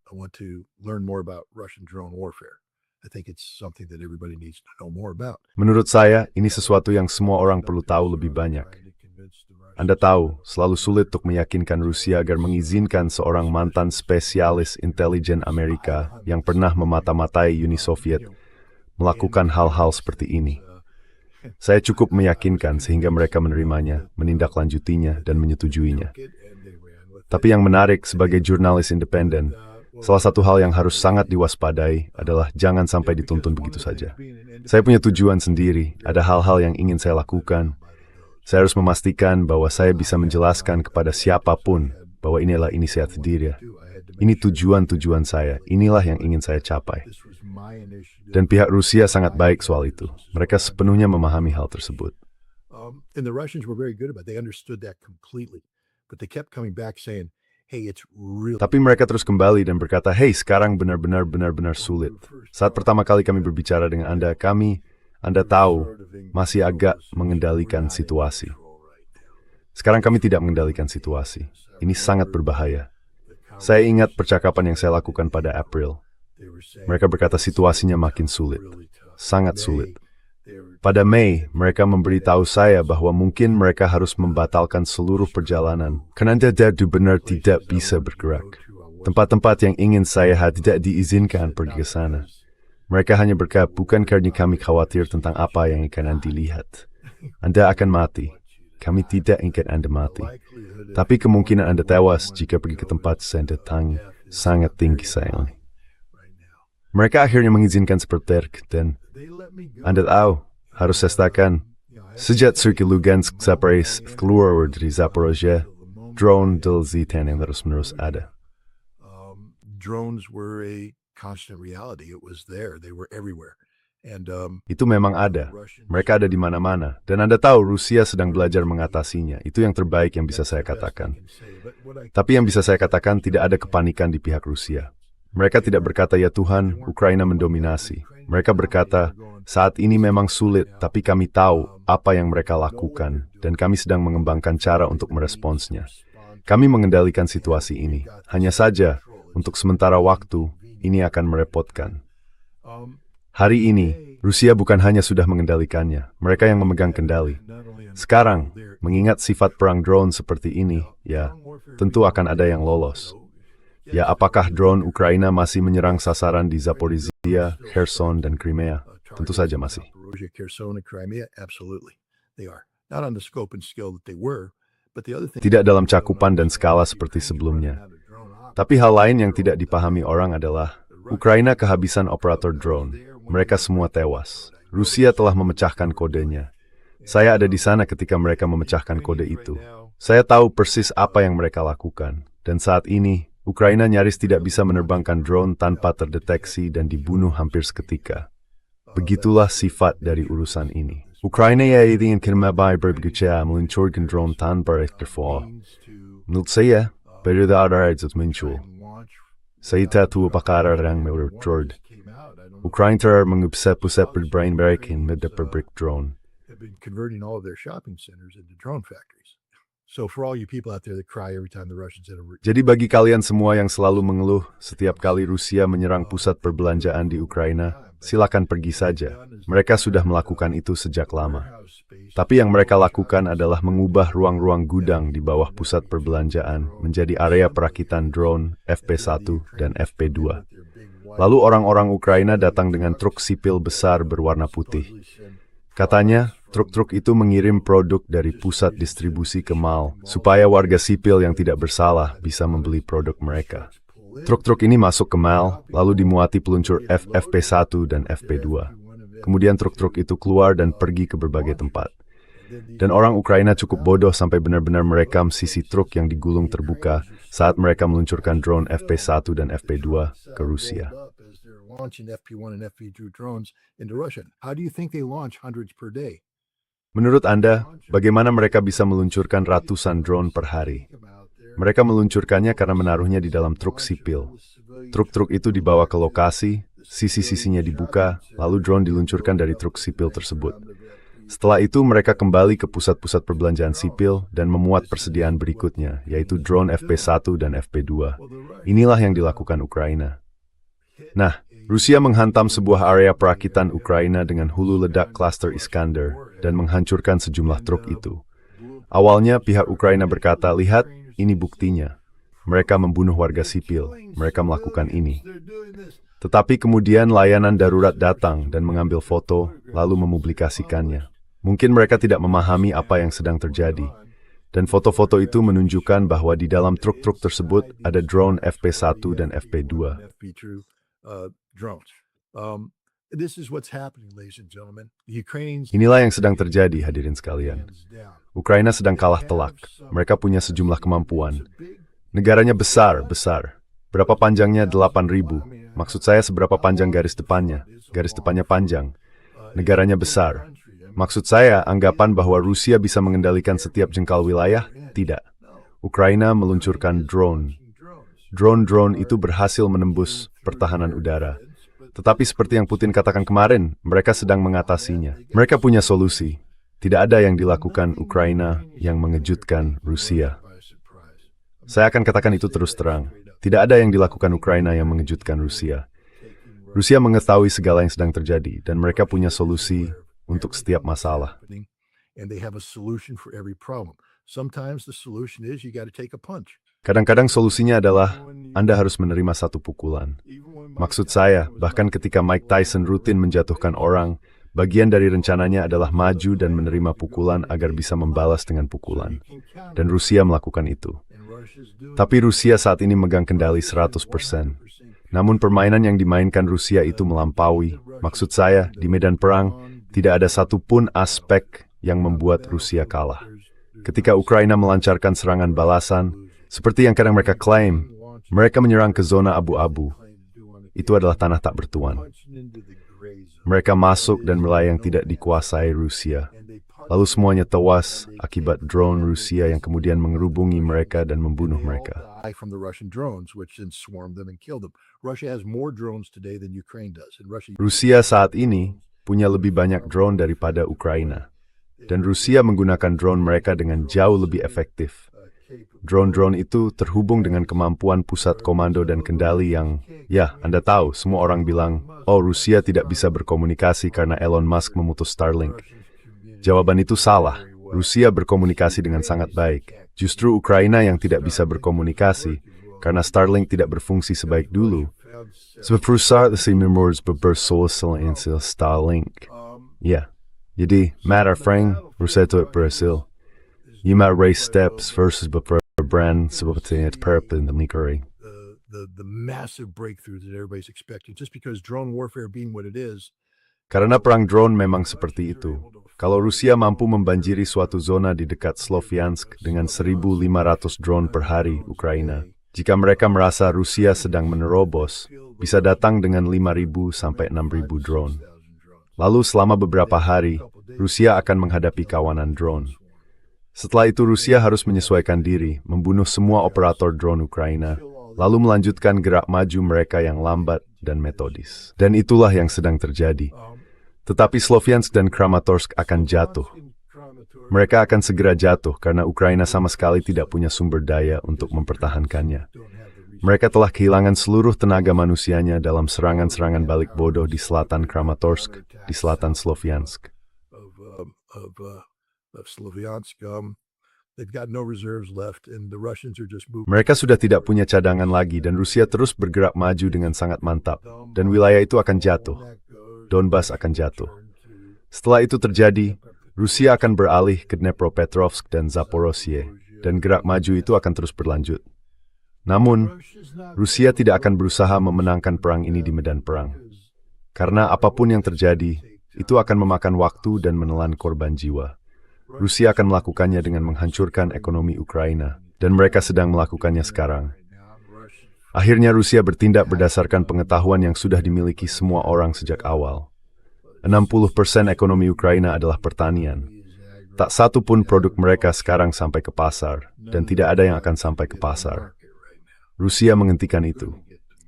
I want to learn more about Russian drone warfare. I think it's something that everybody needs to know more about. Menurut saya, ini sesuatu yang semua orang perlu tahu lebih banyak. Anda tahu, selalu sulit untuk meyakinkan Rusia agar mengizinkan seorang mantan spesialis intelijen Amerika yang pernah memata-matai Uni Soviet melakukan hal-hal seperti ini. Saya cukup meyakinkan sehingga mereka menerimanya, menindaklanjutinya, dan menyetujuinya. Tapi yang menarik sebagai jurnalis independen, salah satu hal yang harus sangat diwaspadai adalah jangan sampai dituntun begitu saja. Saya punya tujuan sendiri, ada hal-hal yang ingin saya lakukan. Saya harus memastikan bahwa saya bisa menjelaskan kepada siapapun bahwa ini adalah inisiatif diri. Ini tujuan-tujuan saya, inilah yang ingin saya capai. Dan pihak Rusia sangat baik soal itu. Mereka sepenuhnya memahami hal tersebut. And the Russians were very good about it. They understood that completely. But they kept coming back saying, hey, it's really... Tapi mereka terus kembali dan berkata, hey, sekarang benar-benar sulit. Saat pertama kali kami berbicara dengan Anda tahu, masih agak mengendalikan situasi. Sekarang kami tidak mengendalikan situasi. Ini sangat berbahaya. Saya ingat percakapan yang saya lakukan pada April. Mereka berkata situasinya makin sulit. Sangat sulit. Pada Mei, mereka memberitahu saya bahwa mungkin mereka harus membatalkan seluruh perjalanan karena Anda benar tidak bisa bergerak. Tempat-tempat yang ingin saya tidak diizinkan pergi ke sana. Mereka hanya berkata, bukan karena kami khawatir tentang apa yang akan Anda lihat. Anda akan mati. Kami tidak ingin Anda mati. Tapi kemungkinan Anda tewas jika pergi ke tempat saya datang sangat tinggi sayang. Mereka akhirnya mengizinkan seperti dan Anda tahu, harus sestakan, sejak Suki Lugansk Zaporizhia keluar dari Zaporozhye, drone Delzitan yang terus-menerus ada. Drones were a constant reality. It was there. They were everywhere. And itu memang ada. Mereka ada di mana-mana. Dan Anda tahu Rusia sedang belajar mengatasinya. Itu yang terbaik yang bisa saya katakan. Tapi yang bisa saya katakan tidak ada kepanikan di pihak Rusia. Mereka tidak berkata, ya Tuhan, Ukraina mendominasi. Mereka berkata, saat ini memang sulit, tapi kami tahu apa yang mereka lakukan, dan kami sedang mengembangkan cara untuk meresponsnya. Kami mengendalikan situasi ini. Hanya saja, untuk sementara waktu, ini akan merepotkan. Hari ini, Rusia bukan hanya sudah mengendalikannya, mereka yang memegang kendali. Sekarang, mengingat sifat perang drone seperti ini, ya, tentu akan ada yang lolos. Ya, apakah drone Ukraina masih menyerang sasaran di Zaporizhia, Kherson, dan Crimea? Tentu saja masih. Tidak dalam cakupan dan skala seperti sebelumnya. Tapi hal lain yang tidak dipahami orang adalah Ukraina kehabisan operator drone. Mereka semua tewas. Rusia telah memecahkan kodenya. Saya ada di sana ketika mereka memecahkan kode itu. Saya tahu persis apa yang mereka lakukan. Dan saat ini, Ukraina nyaris tidak bisa menerbangkan drone tanpa terdeteksi dan dibunuh hampir seketika. Begitulah sifat dari urusan ini. Ukraina ingin kembali bekerja meluncurkan drone tanpa eksterfor. Menurut saya, berbeda ada muncul. Saya tahu apakah yang meluncur. Ukraina mengubah pusat berbrain berikan menjadi pabrik drone. Have been converting all of their shopping centers into drone factories. So for all you people out there that cry every time the Russians hit a Jadi bagi kalian semua yang selalu mengeluh setiap kali Rusia menyerang pusat perbelanjaan di Ukraina, silakan pergi saja. Mereka sudah melakukan itu sejak lama. Tapi yang mereka lakukan adalah mengubah ruang-ruang gudang di bawah pusat perbelanjaan menjadi area perakitan drone FP1 dan FP2. Lalu orang-orang Ukraina datang dengan truk sipil besar berwarna putih. Katanya, truk-truk itu mengirim produk dari pusat distribusi ke mall, supaya warga sipil yang tidak bersalah bisa membeli produk mereka. Truk-truk ini masuk ke mall, lalu dimuati peluncur FP1 dan FP2. Kemudian truk-truk itu keluar dan pergi ke berbagai tempat. Dan orang Ukraina cukup bodoh sampai benar-benar merekam sisi truk yang digulung terbuka saat mereka meluncurkan drone FP1 dan FP2 ke Rusia. launching FP1 and FP2 drones into Russia. How do you think they launch hundreds per day? Menurut Anda, bagaimana mereka bisa meluncurkan ratusan drone per hari? Mereka meluncurkannya karena menaruhnya di dalam truk sipil. Truk-truk itu dibawa ke lokasi, sisi-sisinya dibuka, lalu drone diluncurkan dari truk sipil tersebut. Setelah itu mereka kembali ke pusat-pusat perbelanjaan sipil dan memuat persediaan berikutnya, yaitu drone FP1 dan FP2. Inilah yang dilakukan Ukraina. Nah, Rusia menghantam sebuah area perakitan Ukraina dengan hulu ledak klaster Iskander dan menghancurkan sejumlah truk itu. Awalnya pihak Ukraina berkata, lihat, ini buktinya. Mereka membunuh warga sipil, mereka melakukan ini. Tetapi kemudian layanan darurat datang dan mengambil foto, lalu mempublikasikannya. Mungkin mereka tidak memahami apa yang sedang terjadi. Dan foto-foto itu menunjukkan bahwa di dalam truk-truk tersebut ada drone FP1 dan FP2. Inilah yang sedang terjadi, hadirin sekalian. Ukraina sedang kalah telak. Mereka punya sejumlah kemampuan. Negaranya besar. Berapa panjangnya? 8.000. Maksud saya seberapa panjang garis depannya? Garis depannya panjang. Negaranya besar. Maksud saya anggapan bahwa Rusia bisa mengendalikan setiap jengkal wilayah? Tidak. Ukraina meluncurkan drone. Drone-drone itu berhasil menembus pertahanan udara. Tetapi seperti yang Putin katakan kemarin, mereka sedang mengatasinya. Mereka punya solusi. Tidak ada yang dilakukan Ukraina yang mengejutkan Rusia. Saya akan katakan itu terus terang. Tidak ada yang dilakukan Ukraina yang mengejutkan Rusia. Rusia mengetahui segala yang sedang terjadi, dan mereka punya solusi untuk setiap masalah. Kadang-kadang solusinya adalah Anda harus menerima satu pukulan. Maksud saya, bahkan ketika Mike Tyson rutin menjatuhkan orang, bagian dari rencananya adalah maju dan menerima pukulan agar bisa membalas dengan pukulan. Dan Rusia melakukan itu. Tapi Rusia saat ini megang kendali 100%. Namun permainan yang dimainkan Rusia itu melampaui. Maksud saya, di medan perang, tidak ada satupun aspek yang membuat Rusia kalah. Ketika Ukraina melancarkan serangan balasan, seperti yang kadang mereka klaim, mereka menyerang ke zona abu-abu. Itu adalah tanah tak bertuan. Mereka masuk dan melayang tidak dikuasai Rusia. Lalu semuanya tewas akibat drone Rusia yang kemudian mengerubungi mereka dan membunuh mereka. Rusia saat ini punya lebih banyak drone daripada Ukraina. Dan Rusia menggunakan drone mereka dengan jauh lebih efektif. Drone-drone itu terhubung dengan kemampuan pusat komando dan kendali yang, ya, Anda tahu, semua orang bilang, oh, Rusia tidak bisa berkomunikasi karena Elon Musk memutus Starlink. Jawaban itu salah. Rusia berkomunikasi dengan sangat baik. Justru Ukraina yang tidak bisa berkomunikasi karena Starlink tidak berfungsi sebaik dulu. Sebab perusahaan memori bersoal Starlink. Ya, jadi, matter Frank, Rusia itu berhasil. You might raise steps versus brand seperti yang terperapin dan mikiri. The massive breakthrough that everybody's expecting, just because drone warfare being what it is, Karena perang drone memang seperti itu. Kalau Rusia mampu membanjiri suatu zona di dekat Sloviansk dengan 1.500 drone per hari Ukraina, jika mereka merasa Rusia sedang menerobos, bisa datang dengan 5.000 sampai 6.000 drone. Lalu selama beberapa hari, Rusia akan menghadapi kawanan drone. Setelah itu Rusia harus menyesuaikan diri, membunuh semua operator drone Ukraina, lalu melanjutkan gerak maju mereka yang lambat dan metodis. Dan itulah yang sedang terjadi. Tetapi Sloviansk dan Kramatorsk akan jatuh. Mereka akan segera jatuh karena Ukraina sama sekali tidak punya sumber daya untuk mempertahankannya. Mereka telah kehilangan seluruh tenaga manusianya dalam serangan-serangan balik bodoh di selatan Kramatorsk, di selatan Sloviansk. Mereka sudah tidak punya cadangan lagi dan Rusia terus bergerak maju dengan sangat mantap. Dan wilayah itu akan jatuh. Donbas akan jatuh. Setelah itu terjadi, Rusia akan beralih ke Dnepropetrovsk dan Zaporozhye, dan gerak maju itu akan terus berlanjut. Namun, Rusia tidak akan berusaha memenangkan perang ini di medan perang. Karena apapun yang terjadi, itu akan memakan waktu dan menelan korban jiwa. Rusia akan melakukannya dengan menghancurkan ekonomi Ukraina, dan mereka sedang melakukannya sekarang. Akhirnya Rusia bertindak berdasarkan pengetahuan yang sudah dimiliki semua orang sejak awal. 60% ekonomi Ukraina adalah pertanian. Tak satu pun produk mereka sekarang sampai ke pasar, dan tidak ada yang akan sampai ke pasar. Rusia menghentikan itu.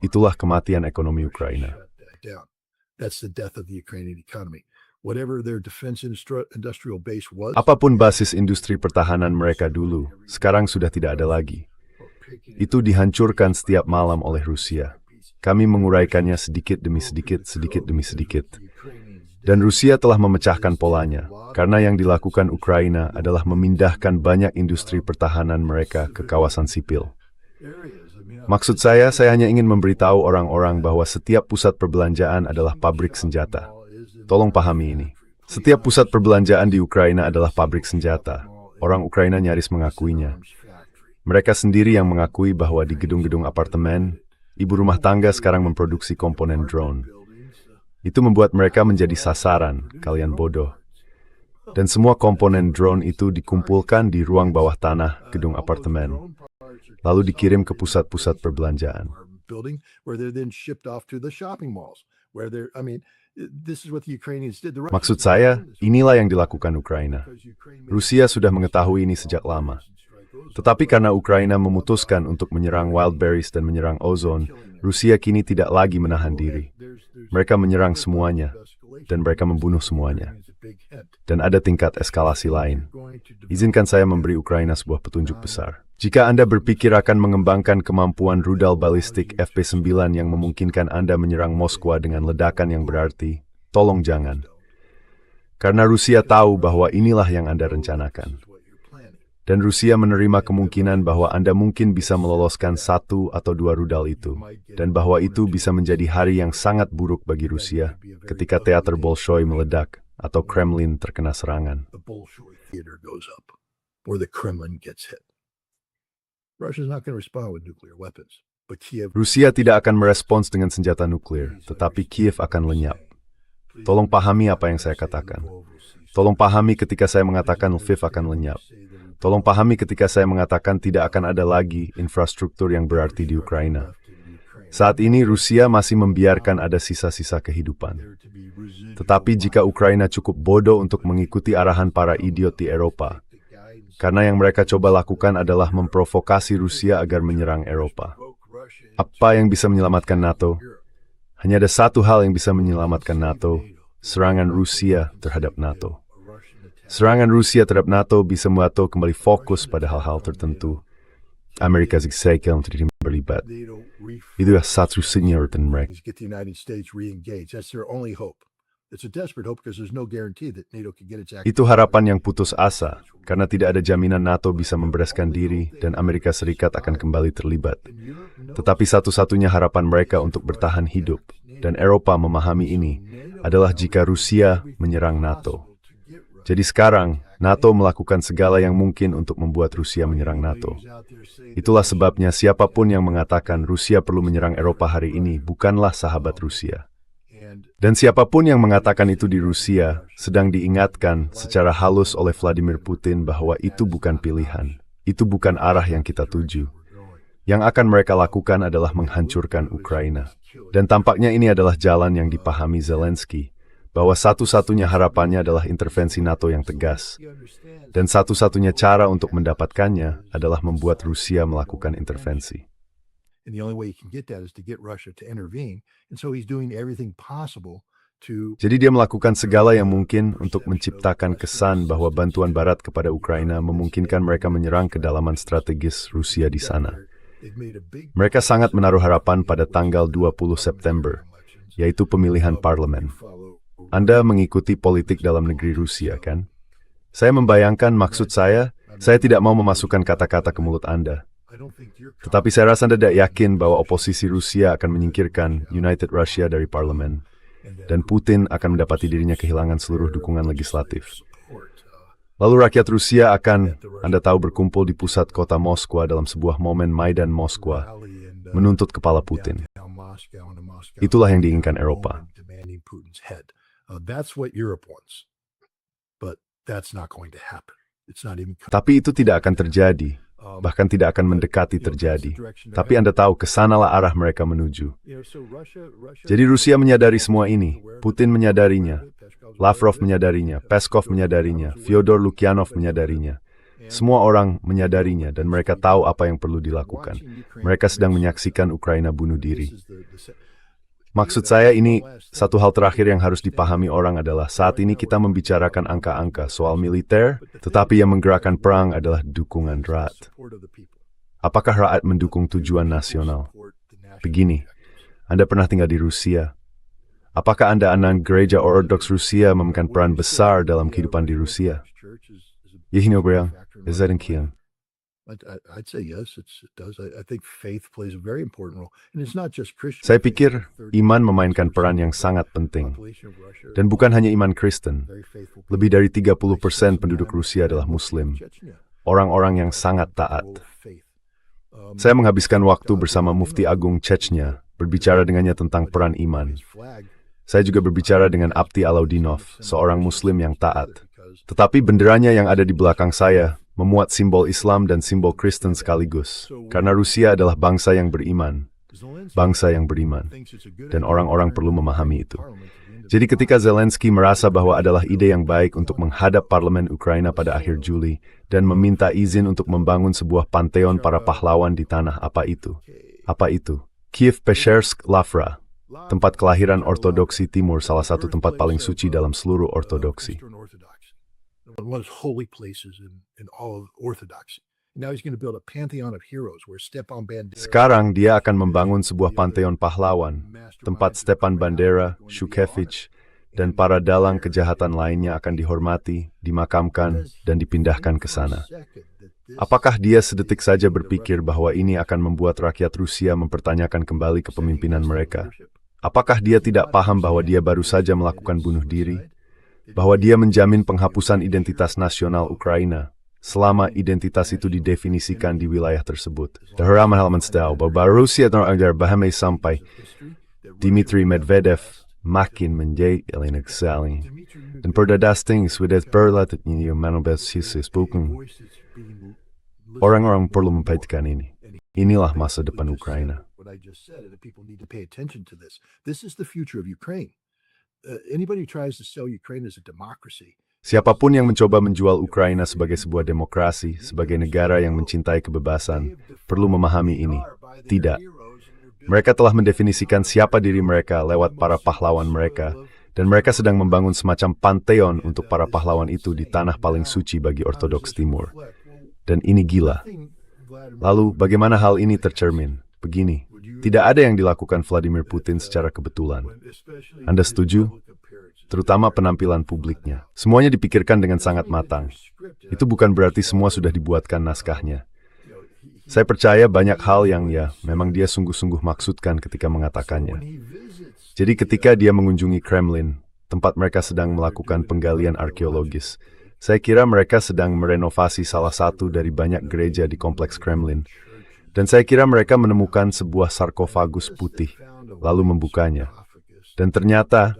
Itulah kematian ekonomi Ukraina. Apapun basis industri pertahanan mereka dulu, sekarang sudah tidak ada lagi. Itu dihancurkan setiap malam oleh Rusia. Kami menguraikannya sedikit demi sedikit, sedikit demi sedikit. Dan Rusia telah memecahkan polanya, karena yang dilakukan Ukraina adalah memindahkan banyak industri pertahanan mereka ke kawasan sipil. Maksud saya hanya ingin memberitahu orang-orang bahwa setiap pusat perbelanjaan adalah pabrik senjata. Tolong pahami ini. Setiap pusat perbelanjaan di Ukraina adalah pabrik senjata. Orang Ukraina nyaris mengakuinya. Mereka sendiri yang mengakui bahwa di gedung-gedung apartemen, ibu rumah tangga sekarang memproduksi komponen drone. Itu membuat mereka menjadi sasaran, kalian bodoh. Dan semua komponen drone itu dikumpulkan di ruang bawah tanah gedung apartemen, lalu dikirim ke pusat-pusat perbelanjaan. Maksud saya, inilah yang dilakukan Ukraina. Rusia sudah mengetahui ini sejak lama. Tetapi karena Ukraina memutuskan untuk menyerang Wildberries dan menyerang Ozone, Rusia kini tidak lagi menahan diri. Mereka menyerang semuanya, dan mereka membunuh semuanya. Dan ada tingkat eskalasi lain. Izinkan saya memberi Ukraina sebuah petunjuk besar. Jika Anda berpikir akan mengembangkan kemampuan rudal balistik FP9 yang memungkinkan Anda menyerang Moskwa dengan ledakan yang berarti, tolong jangan. Karena Rusia tahu bahwa inilah yang Anda rencanakan. Dan Rusia menerima kemungkinan bahwa Anda mungkin bisa meloloskan 1 atau 2 rudal itu, dan bahwa itu bisa menjadi hari yang sangat buruk bagi Rusia ketika teater Bolshoi meledak atau Kremlin terkena serangan. Rusia tidak akan merespons dengan senjata nuklir, tetapi Kiev akan lenyap. Tolong pahami apa yang saya katakan. Tolong pahami ketika saya mengatakan Lviv akan lenyap. Tolong pahami ketika saya mengatakan tidak akan ada lagi infrastruktur yang berarti di Ukraina. Saat ini Rusia masih membiarkan ada sisa-sisa kehidupan. Tetapi jika Ukraina cukup bodoh untuk mengikuti arahan para idiot di Eropa, karena yang mereka coba lakukan adalah memprovokasi Rusia agar menyerang Eropa. Apa yang bisa menyelamatkan NATO? Hanya ada satu hal yang bisa menyelamatkan NATO, serangan Rusia terhadap NATO. Serangan Rusia terhadap NATO bisa membuat NATO kembali fokus pada hal-hal tertentu. Amerika Serikat yang tidak berlibat. Itu satu-satunya urutan mereka. Itu harapan yang putus asa, karena tidak ada jaminan NATO bisa membereskan diri dan Amerika Serikat akan kembali terlibat. Tetapi satu-satunya harapan mereka untuk bertahan hidup, dan Eropa memahami ini, adalah jika Rusia menyerang NATO. Jadi sekarang, NATO melakukan segala yang mungkin untuk membuat Rusia menyerang NATO. Itulah sebabnya siapapun yang mengatakan Rusia perlu menyerang Eropa hari ini bukanlah sahabat Rusia. Dan siapapun yang mengatakan itu di Rusia sedang diingatkan secara halus oleh Vladimir Putin bahwa itu bukan pilihan, itu bukan arah yang kita tuju. Yang akan mereka lakukan adalah menghancurkan Ukraina. Dan tampaknya ini adalah jalan yang dipahami Zelensky, bahwa satu-satunya harapannya adalah intervensi NATO yang tegas. Dan satu-satunya cara untuk mendapatkannya adalah membuat Rusia melakukan intervensi. And the only way he can get that is to get Russia to intervene. And so he's doing everything possible to... Jadi dia melakukan segala yang mungkin untuk menciptakan kesan bahwa bantuan Barat kepada Ukraina memungkinkan mereka menyerang kedalaman strategis Rusia di sana. Mereka sangat menaruh harapan pada tanggal 20 September, yaitu pemilihan parlemen. Anda mengikuti politik dalam negeri Rusia, kan? Saya membayangkan maksud saya tidak mau memasukkan kata-kata ke mulut Anda. Tetapi saya rasa Anda tidak yakin bahwa oposisi Rusia akan menyingkirkan United Russia dari parlemen, dan Putin akan mendapati dirinya kehilangan seluruh dukungan legislatif. Lalu rakyat Rusia akan, Anda tahu, berkumpul di pusat kota Moskwa dalam sebuah momen Maidan Moskwa, menuntut kepala Putin. Itulah yang diinginkan Eropa. That's what Europe wants. But that's not going to happen. It's not even... Tapi itu tidak akan terjadi, bahkan tidak akan mendekati terjadi. Tapi Anda tahu, kesanalah arah mereka menuju. Jadi Rusia menyadari semua ini, Putin menyadarinya, Lavrov menyadarinya, Peskov menyadarinya, Fyodor Lukyanov menyadarinya. Semua orang menyadarinya dan mereka tahu apa yang perlu dilakukan. Mereka sedang menyaksikan Ukraina bunuh diri. Maksud saya ini, satu hal terakhir yang harus dipahami orang adalah saat ini kita membicarakan angka-angka soal militer, tetapi yang menggerakkan perang adalah dukungan rakyat. Apakah rakyat mendukung tujuan nasional? Begini, Anda pernah tinggal di Rusia. Apakah Anda anak gereja Ortodoks Rusia memainkan peran besar dalam kehidupan di Rusia? I'd say yes, it does. I think faith plays a very important role. And it's not just Christian. Saya pikir iman memainkan peran yang sangat penting. Dan bukan hanya iman Kristen. Lebih dari 30% penduduk Rusia adalah Muslim. Orang-orang yang sangat taat. Saya menghabiskan waktu bersama Mufti Agung Chechnya, berbicara dengannya tentang peran iman. Saya juga berbicara dengan Abti Alaudinov, seorang Muslim yang taat. Tetapi benderanya yang ada di belakang saya memuat simbol Islam dan simbol Kristen sekaligus. Karena Rusia adalah bangsa yang beriman. Bangsa yang beriman. Dan orang-orang perlu memahami itu. Jadi ketika Zelensky merasa bahwa adalah ide yang baik untuk menghadap parlemen Ukraina pada akhir Juli dan meminta izin untuk membangun sebuah panteon para pahlawan di tanah apa itu? Apa itu? Kiev Peschersk Lavra, tempat kelahiran Ortodoksi Timur, salah satu tempat paling suci dalam seluruh Ortodoksi. One of the holy places in all of Orthodoxy. Now he's going to build a pantheon of heroes where Stepan Bandera... Sekarang dia akan membangun sebuah panteon pahlawan, tempat Stepan Bandera, Shukevich, dan para dalang kejahatan lainnya akan dihormati, dimakamkan, dan dipindahkan ke sana. Apakah dia sedetik saja berpikir bahwa ini akan membuat rakyat Rusia mempertanyakan kembali kepemimpinan mereka? Apakah dia tidak paham bahwa dia baru saja melakukan bunuh diri? Bahwa dia menjamin penghapusan identitas nasional Ukraina selama identitas itu didefinisikan di wilayah tersebut. Dahram halaman sedau bahwa Rusia agar bahame sampai Dmitry Medvedev makin menjadi elinexali dan perdadasting sudah berlatih ini manobes sisis bukan. Orang-orang perlu memperhatikan ini. Inilah masa depan Ukraina. This is the future of Ukraine. Anybody who tries to sell Ukraine as a democracy. Siapapun yang mencoba menjual Ukraina sebagai sebuah demokrasi, sebagai negara yang mencintai kebebasan, perlu memahami ini. Tidak. Mereka telah mendefinisikan siapa diri mereka lewat para pahlawan mereka, dan mereka sedang membangun semacam panteon untuk para pahlawan itu di tanah paling suci bagi Ortodoks Timur. Dan ini gila. Lalu, bagaimana hal ini tercermin? Begini. Tidak ada yang dilakukan Vladimir Putin secara kebetulan. Anda setuju? Terutama penampilan publiknya. Semuanya dipikirkan dengan sangat matang. Itu bukan berarti semua sudah dibuatkan naskahnya. Saya percaya banyak hal yang memang dia sungguh-sungguh maksudkan ketika mengatakannya. Jadi ketika dia mengunjungi Kremlin, tempat mereka sedang melakukan penggalian arkeologis, saya kira mereka sedang merenovasi salah satu dari banyak gereja di kompleks Kremlin. Dan saya kira mereka menemukan sebuah sarkofagus putih, lalu membukanya. Dan ternyata,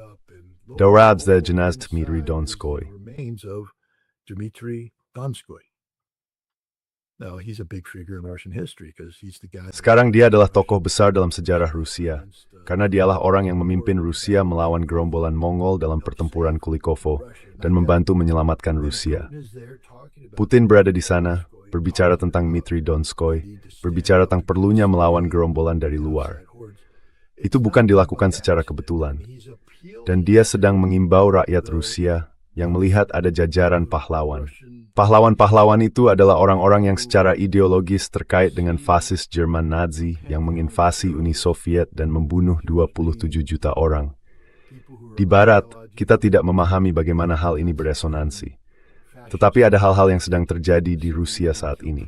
Doradze Janaz Dmitry Donskoy. Remains of Dmitry Donskoy. Now, he's a big figure in Russian history because he's the guy. Sekarang dia adalah tokoh besar dalam sejarah Rusia, karena dialah orang yang memimpin Rusia melawan gerombolan Mongol dalam pertempuran Kulikovo dan membantu menyelamatkan Rusia. Putin berada di sana, berbicara tentang Dmitry Donskoy, berbicara tentang perlunya melawan gerombolan dari luar. Itu bukan dilakukan secara kebetulan. Dan dia sedang mengimbau rakyat Rusia yang melihat ada jajaran pahlawan. Pahlawan-pahlawan itu adalah orang-orang yang secara ideologis terkait dengan fasis Jerman Nazi yang menginvasi Uni Soviet dan membunuh 27 juta orang. Di Barat, kita tidak memahami bagaimana hal ini beresonansi. Tetapi ada hal-hal yang sedang terjadi di Rusia saat ini.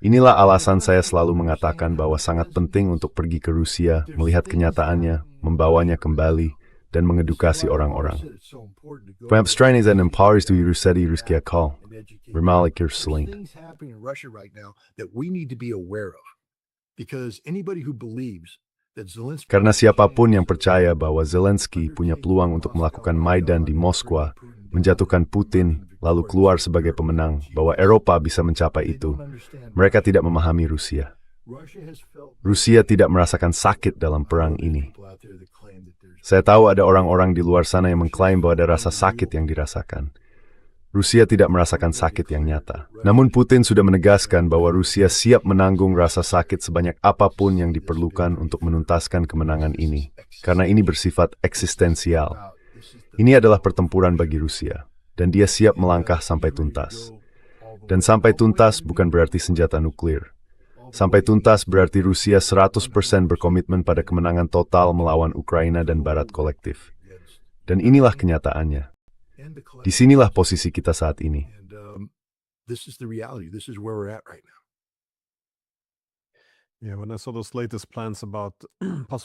Inilah alasan saya selalu mengatakan bahwa sangat penting untuk pergi ke Rusia, melihat kenyataannya, membawanya kembali, dan mengedukasi orang-orang. Pemstraining and empowers to Ruseti Ruskia call. Bermalik Slink. Things happening in Russia right now that we need to be aware of. Because anybody who believes that Zelensky... Karena siapapun yang percaya bahwa Zelensky punya peluang untuk melakukan Maidan di Moskwa, menjatuhkan Putin, lalu keluar sebagai pemenang, bahwa Eropa bisa mencapai itu, mereka tidak memahami Rusia. Rusia tidak merasakan sakit dalam perang ini. Saya tahu ada orang-orang di luar sana yang mengklaim bahwa ada rasa sakit yang dirasakan. Rusia tidak merasakan sakit yang nyata. Namun Putin sudah menegaskan bahwa Rusia siap menanggung rasa sakit sebanyak apapun yang diperlukan untuk menuntaskan kemenangan ini. Karena ini bersifat eksistensial. Ini adalah pertempuran bagi Rusia. Dan dia siap melangkah sampai tuntas. Dan sampai tuntas bukan berarti senjata nuklir. Sampai tuntas berarti Rusia 100% berkomitmen pada kemenangan total melawan Ukraina dan Barat kolektif. Dan inilah kenyataannya. Disinilah posisi kita saat ini. This is the reality. This is where we're at right now.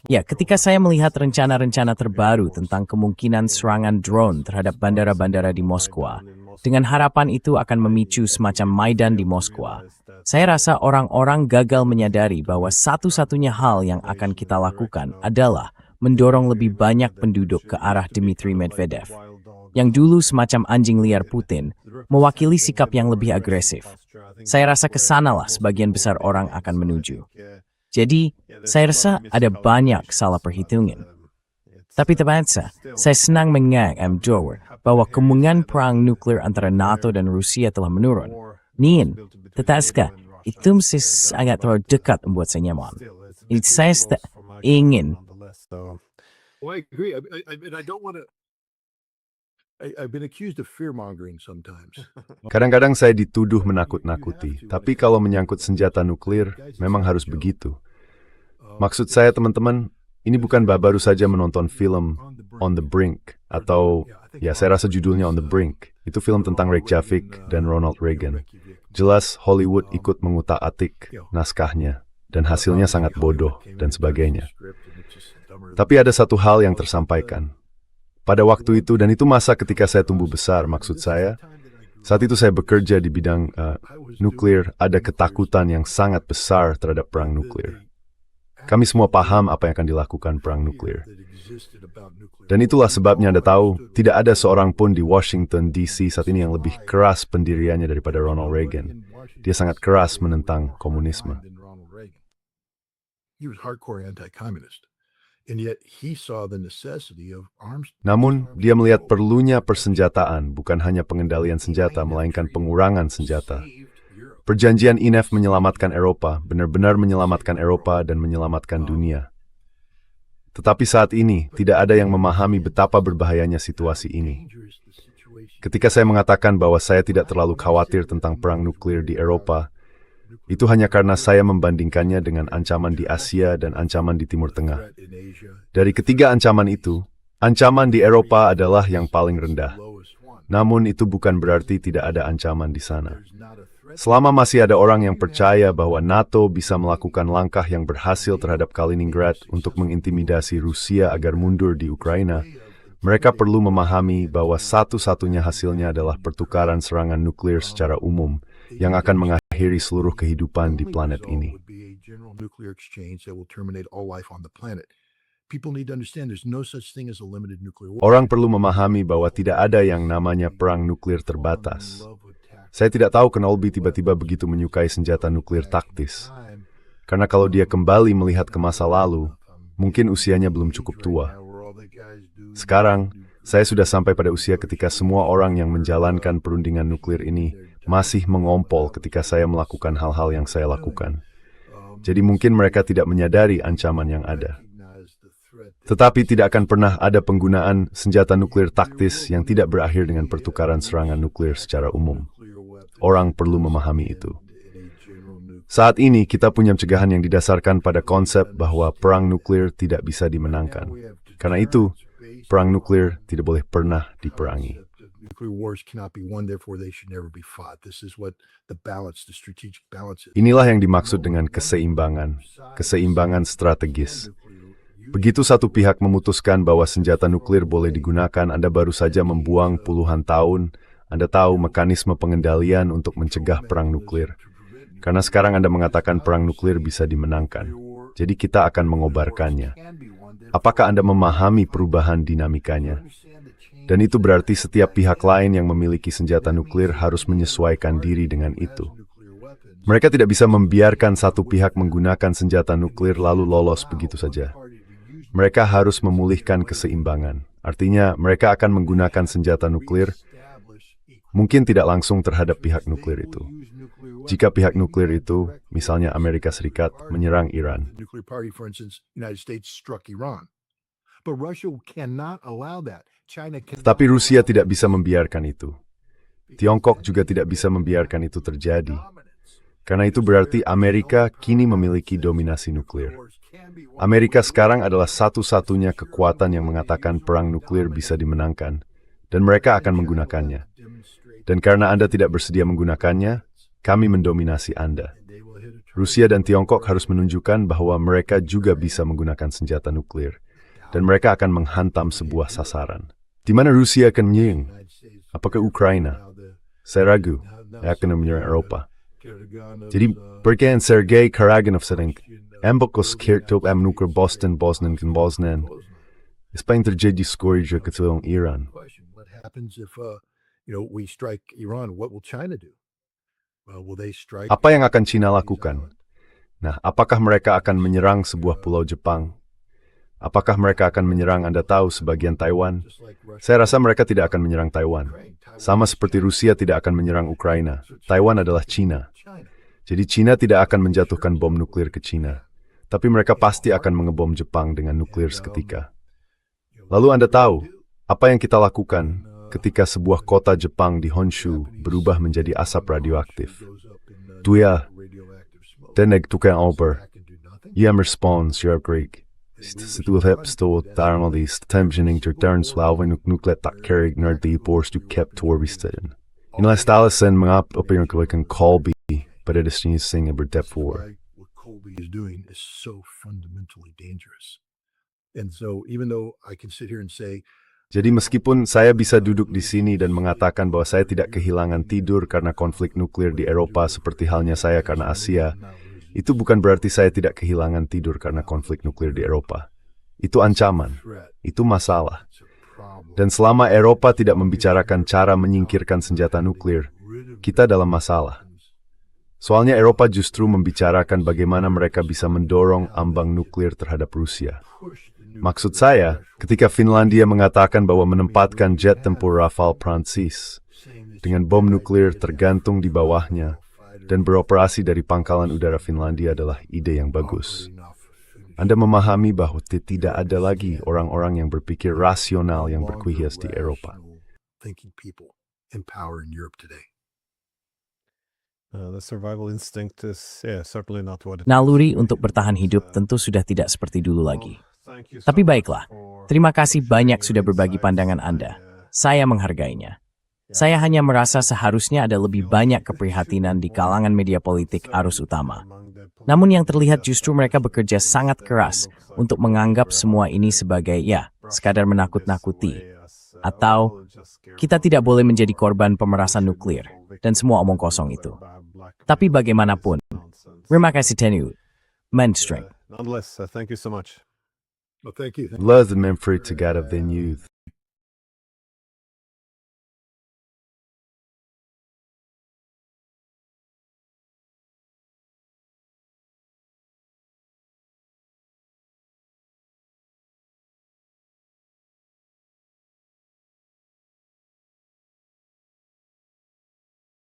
Ya, ketika saya melihat rencana-rencana terbaru tentang kemungkinan serangan drone terhadap bandara-bandara di Moskwa, dengan harapan itu akan memicu semacam Maidan di Moskwa, saya rasa orang-orang gagal menyadari bahwa satu-satunya hal yang akan kita lakukan adalah mendorong lebih banyak penduduk ke arah Dmitry Medvedev, yang dulu semacam anjing liar Putin, mewakili sikap yang lebih agresif. Saya rasa kesanalah sebagian besar orang akan menuju. Jadi, saya rasa ada banyak salah perhitungan. Tapi ternyata, saya senang menganggap bahwa kemungkinan perang nuklir antara NATO dan Rusia telah menurun. Nin, tetapi itu masih sangat terlalu dekat membuat saya nyaman. Ini saya ingin. Well, I agree. I don't want to... I've been accused of fear-mongering sometimes. Kadang-kadang saya dituduh menakut-nakuti, tapi kalau menyangkut senjata nuklir, memang harus begitu. Maksud saya teman-teman, ini bukan baru saja menonton film On the Brink, atau ya saya rasa judulnya On the Brink. Itu film tentang Reykjavik dan Ronald Reagan. Jelas Hollywood ikut mengutak-atik naskahnya, dan hasilnya sangat bodoh dan sebagainya. Tapi ada satu hal yang tersampaikan. Pada waktu itu, dan itu masa ketika saya tumbuh besar, maksud saya, saat itu saya bekerja di bidang nuklir, ada ketakutan yang sangat besar terhadap perang nuklir. Kami semua paham apa yang akan dilakukan perang nuklir. Dan itulah sebabnya Anda tahu, tidak ada seorang pun di Washington DC saat ini yang lebih keras pendiriannya daripada Ronald Reagan. Dia sangat keras menentang komunisme. He was hardcore anti-communist. And yet he saw the necessity of arms. Namun, dia melihat perlunya persenjataan, bukan hanya pengendalian senjata, melainkan pengurangan senjata. Perjanjian INF menyelamatkan Eropa, benar-benar menyelamatkan Eropa dan menyelamatkan dunia. Tetapi saat ini, tidak ada yang memahami betapa berbahayanya situasi ini. Ketika saya mengatakan bahwa saya tidak terlalu khawatir tentang perang nuklir di Eropa, itu hanya karena saya membandingkannya dengan ancaman di Asia dan ancaman di Timur Tengah. Dari ketiga ancaman itu, ancaman di Eropa adalah yang paling rendah. Namun itu bukan berarti tidak ada ancaman di sana. Selama masih ada orang yang percaya bahwa NATO bisa melakukan langkah yang berhasil terhadap Kaliningrad untuk mengintimidasi Rusia agar mundur di Ukraina, mereka perlu memahami bahwa satu-satunya hasilnya adalah pertukaran serangan nuklir secara umum yang akan mengakhiri seluruh kehidupan di planet ini. People need to understand there's no such thing as a limited nuclear war. Orang perlu memahami bahwa tidak ada yang namanya perang nuklir terbatas. Saya tidak tahu kenapa Olby tiba-tiba begitu menyukai senjata nuklir taktis. Karena kalau dia kembali melihat ke masa lalu, mungkin usianya belum cukup tua. Sekarang, saya sudah sampai pada usia ketika semua orang yang menjalankan perundingan nuklir ini masih mengompol ketika saya melakukan hal-hal yang saya lakukan. Jadi mungkin mereka tidak menyadari ancaman yang ada. Tetapi tidak akan pernah ada penggunaan senjata nuklir taktis yang tidak berakhir dengan pertukaran serangan nuklir secara umum. Orang perlu memahami itu. Saat ini kita punya pencegahan yang didasarkan pada konsep bahwa perang nuklir tidak bisa dimenangkan. Karena itu, perang nuklir tidak boleh pernah diperangi. Nuclear wars cannot be won, therefore they should never be fought. This is what the balance, the strategic balance is. Inilah yang dimaksud dengan keseimbangan strategis. Begitu satu pihak memutuskan bahwa senjata nuklir boleh digunakan, Anda baru saja membuang puluhan tahun. Anda tahu mekanisme pengendalian untuk mencegah perang nuklir. Karena sekarang Anda mengatakan perang nuklir bisa dimenangkan. Jadi kita akan mengobarkannya. Apakah Anda memahami perubahan dinamikanya? Dan itu berarti setiap pihak lain yang memiliki senjata nuklir harus menyesuaikan diri dengan itu. Mereka tidak bisa membiarkan satu pihak menggunakan senjata nuklir lalu lolos begitu saja. Mereka harus memulihkan keseimbangan. Artinya, mereka akan menggunakan senjata nuklir, mungkin tidak langsung terhadap pihak nuklir itu. Jika pihak nuklir itu, misalnya Amerika Serikat, menyerang Iran. Nuclear party, for instance, United States struck Iran. But Russia cannot allow that. China cannot. Tetapi Rusia tidak bisa membiarkan itu. Tiongkok juga tidak bisa membiarkan itu terjadi. Karena itu berarti Amerika kini memiliki dominasi nuklir. Amerika sekarang adalah satu-satunya kekuatan yang mengatakan perang nuklir bisa dimenangkan, dan mereka akan menggunakannya. Dan karena Anda tidak bersedia menggunakannya, kami mendominasi Anda. Rusia dan Tiongkok harus menunjukkan bahwa mereka juga bisa menggunakan senjata nuklir, dan mereka akan menghantam sebuah sasaran. Di mana Rusia akan menyerang? Apakah Ukraina? Saya ragu, akan menyerang Eropa. Jadi, perkiraan Sergei Karaganov sering, Ambokos kirtop nuklir Boston kan Bosnan. Apa yang terjadi skorja ketua Iran? What happens if we strike Iran? What will China do? Will they strike? Apa yang akan China lakukan? Nah, apakah mereka akan menyerang sebuah pulau Jepang? Apakah mereka akan menyerang Anda tahu sebagian Taiwan? Saya rasa mereka tidak akan menyerang Taiwan. Sama seperti Rusia tidak akan menyerang Ukraina. Taiwan adalah China. Jadi China tidak akan menjatuhkan bom nuklir ke China. Tapi mereka pasti akan mengebom Jepang dengan nuklir seketika. Lalu Anda tahu, apa yang kita lakukan ketika sebuah kota Jepang di Honshu berubah menjadi asap radioaktif? Tuya, deneg tukang over. Ia merespons, you're Greek. Situlhep stod darnalist tempening to turn slaven nuklet tak kerig nerdi borst du kept torbisten. Inilah stalasen mengap opinion kelikan Colby pada destinasi sing berdep for. What Colby is doing is so fundamentally dangerous. And so even though I can sit here and say, Jadi meskipun saya bisa duduk di sini dan mengatakan bahwa saya tidak kehilangan tidur karena konflik nuklir di Eropa seperti halnya saya karena Asia, itu bukan berarti saya tidak kehilangan tidur karena konflik nuklir di Eropa. Itu ancaman, itu masalah. Dan selama Eropa tidak membicarakan cara menyingkirkan senjata nuklir, kita dalam masalah. Soalnya Eropa justru membicarakan bagaimana mereka bisa mendorong ambang nuklir terhadap Rusia. Maksud saya, ketika Finlandia mengatakan bahwa menempatkan jet tempur Rafale Prancis dengan bom nuklir tergantung di bawahnya dan beroperasi dari pangkalan udara Finlandia adalah ide yang bagus. Anda memahami bahwa tidak ada lagi orang-orang yang berpikir rasional yang berkuhias di Eropa. thinking people in power in Europe today. The survival instinct is certainly not what it Naluri untuk bertahan hidup tentu sudah tidak seperti dulu lagi. Thank you so Tapi much baiklah, for terima kasih banyak sudah berbagi pandangan Anda. Saya menghargainya. Saya hanya merasa seharusnya ada lebih banyak keprihatinan di kalangan media politik arus utama. Namun yang terlihat justru mereka bekerja sangat keras untuk menganggap semua ini sebagai sekadar menakut-nakuti. Atau kita tidak boleh menjadi korban pemerasan nuklir dan semua omong kosong itu. Tapi bagaimanapun, terima kasih Tenu, Mainstream. Nonetheless, thank you so much. Well, thank you. Love the Memfrey Tagada Youth.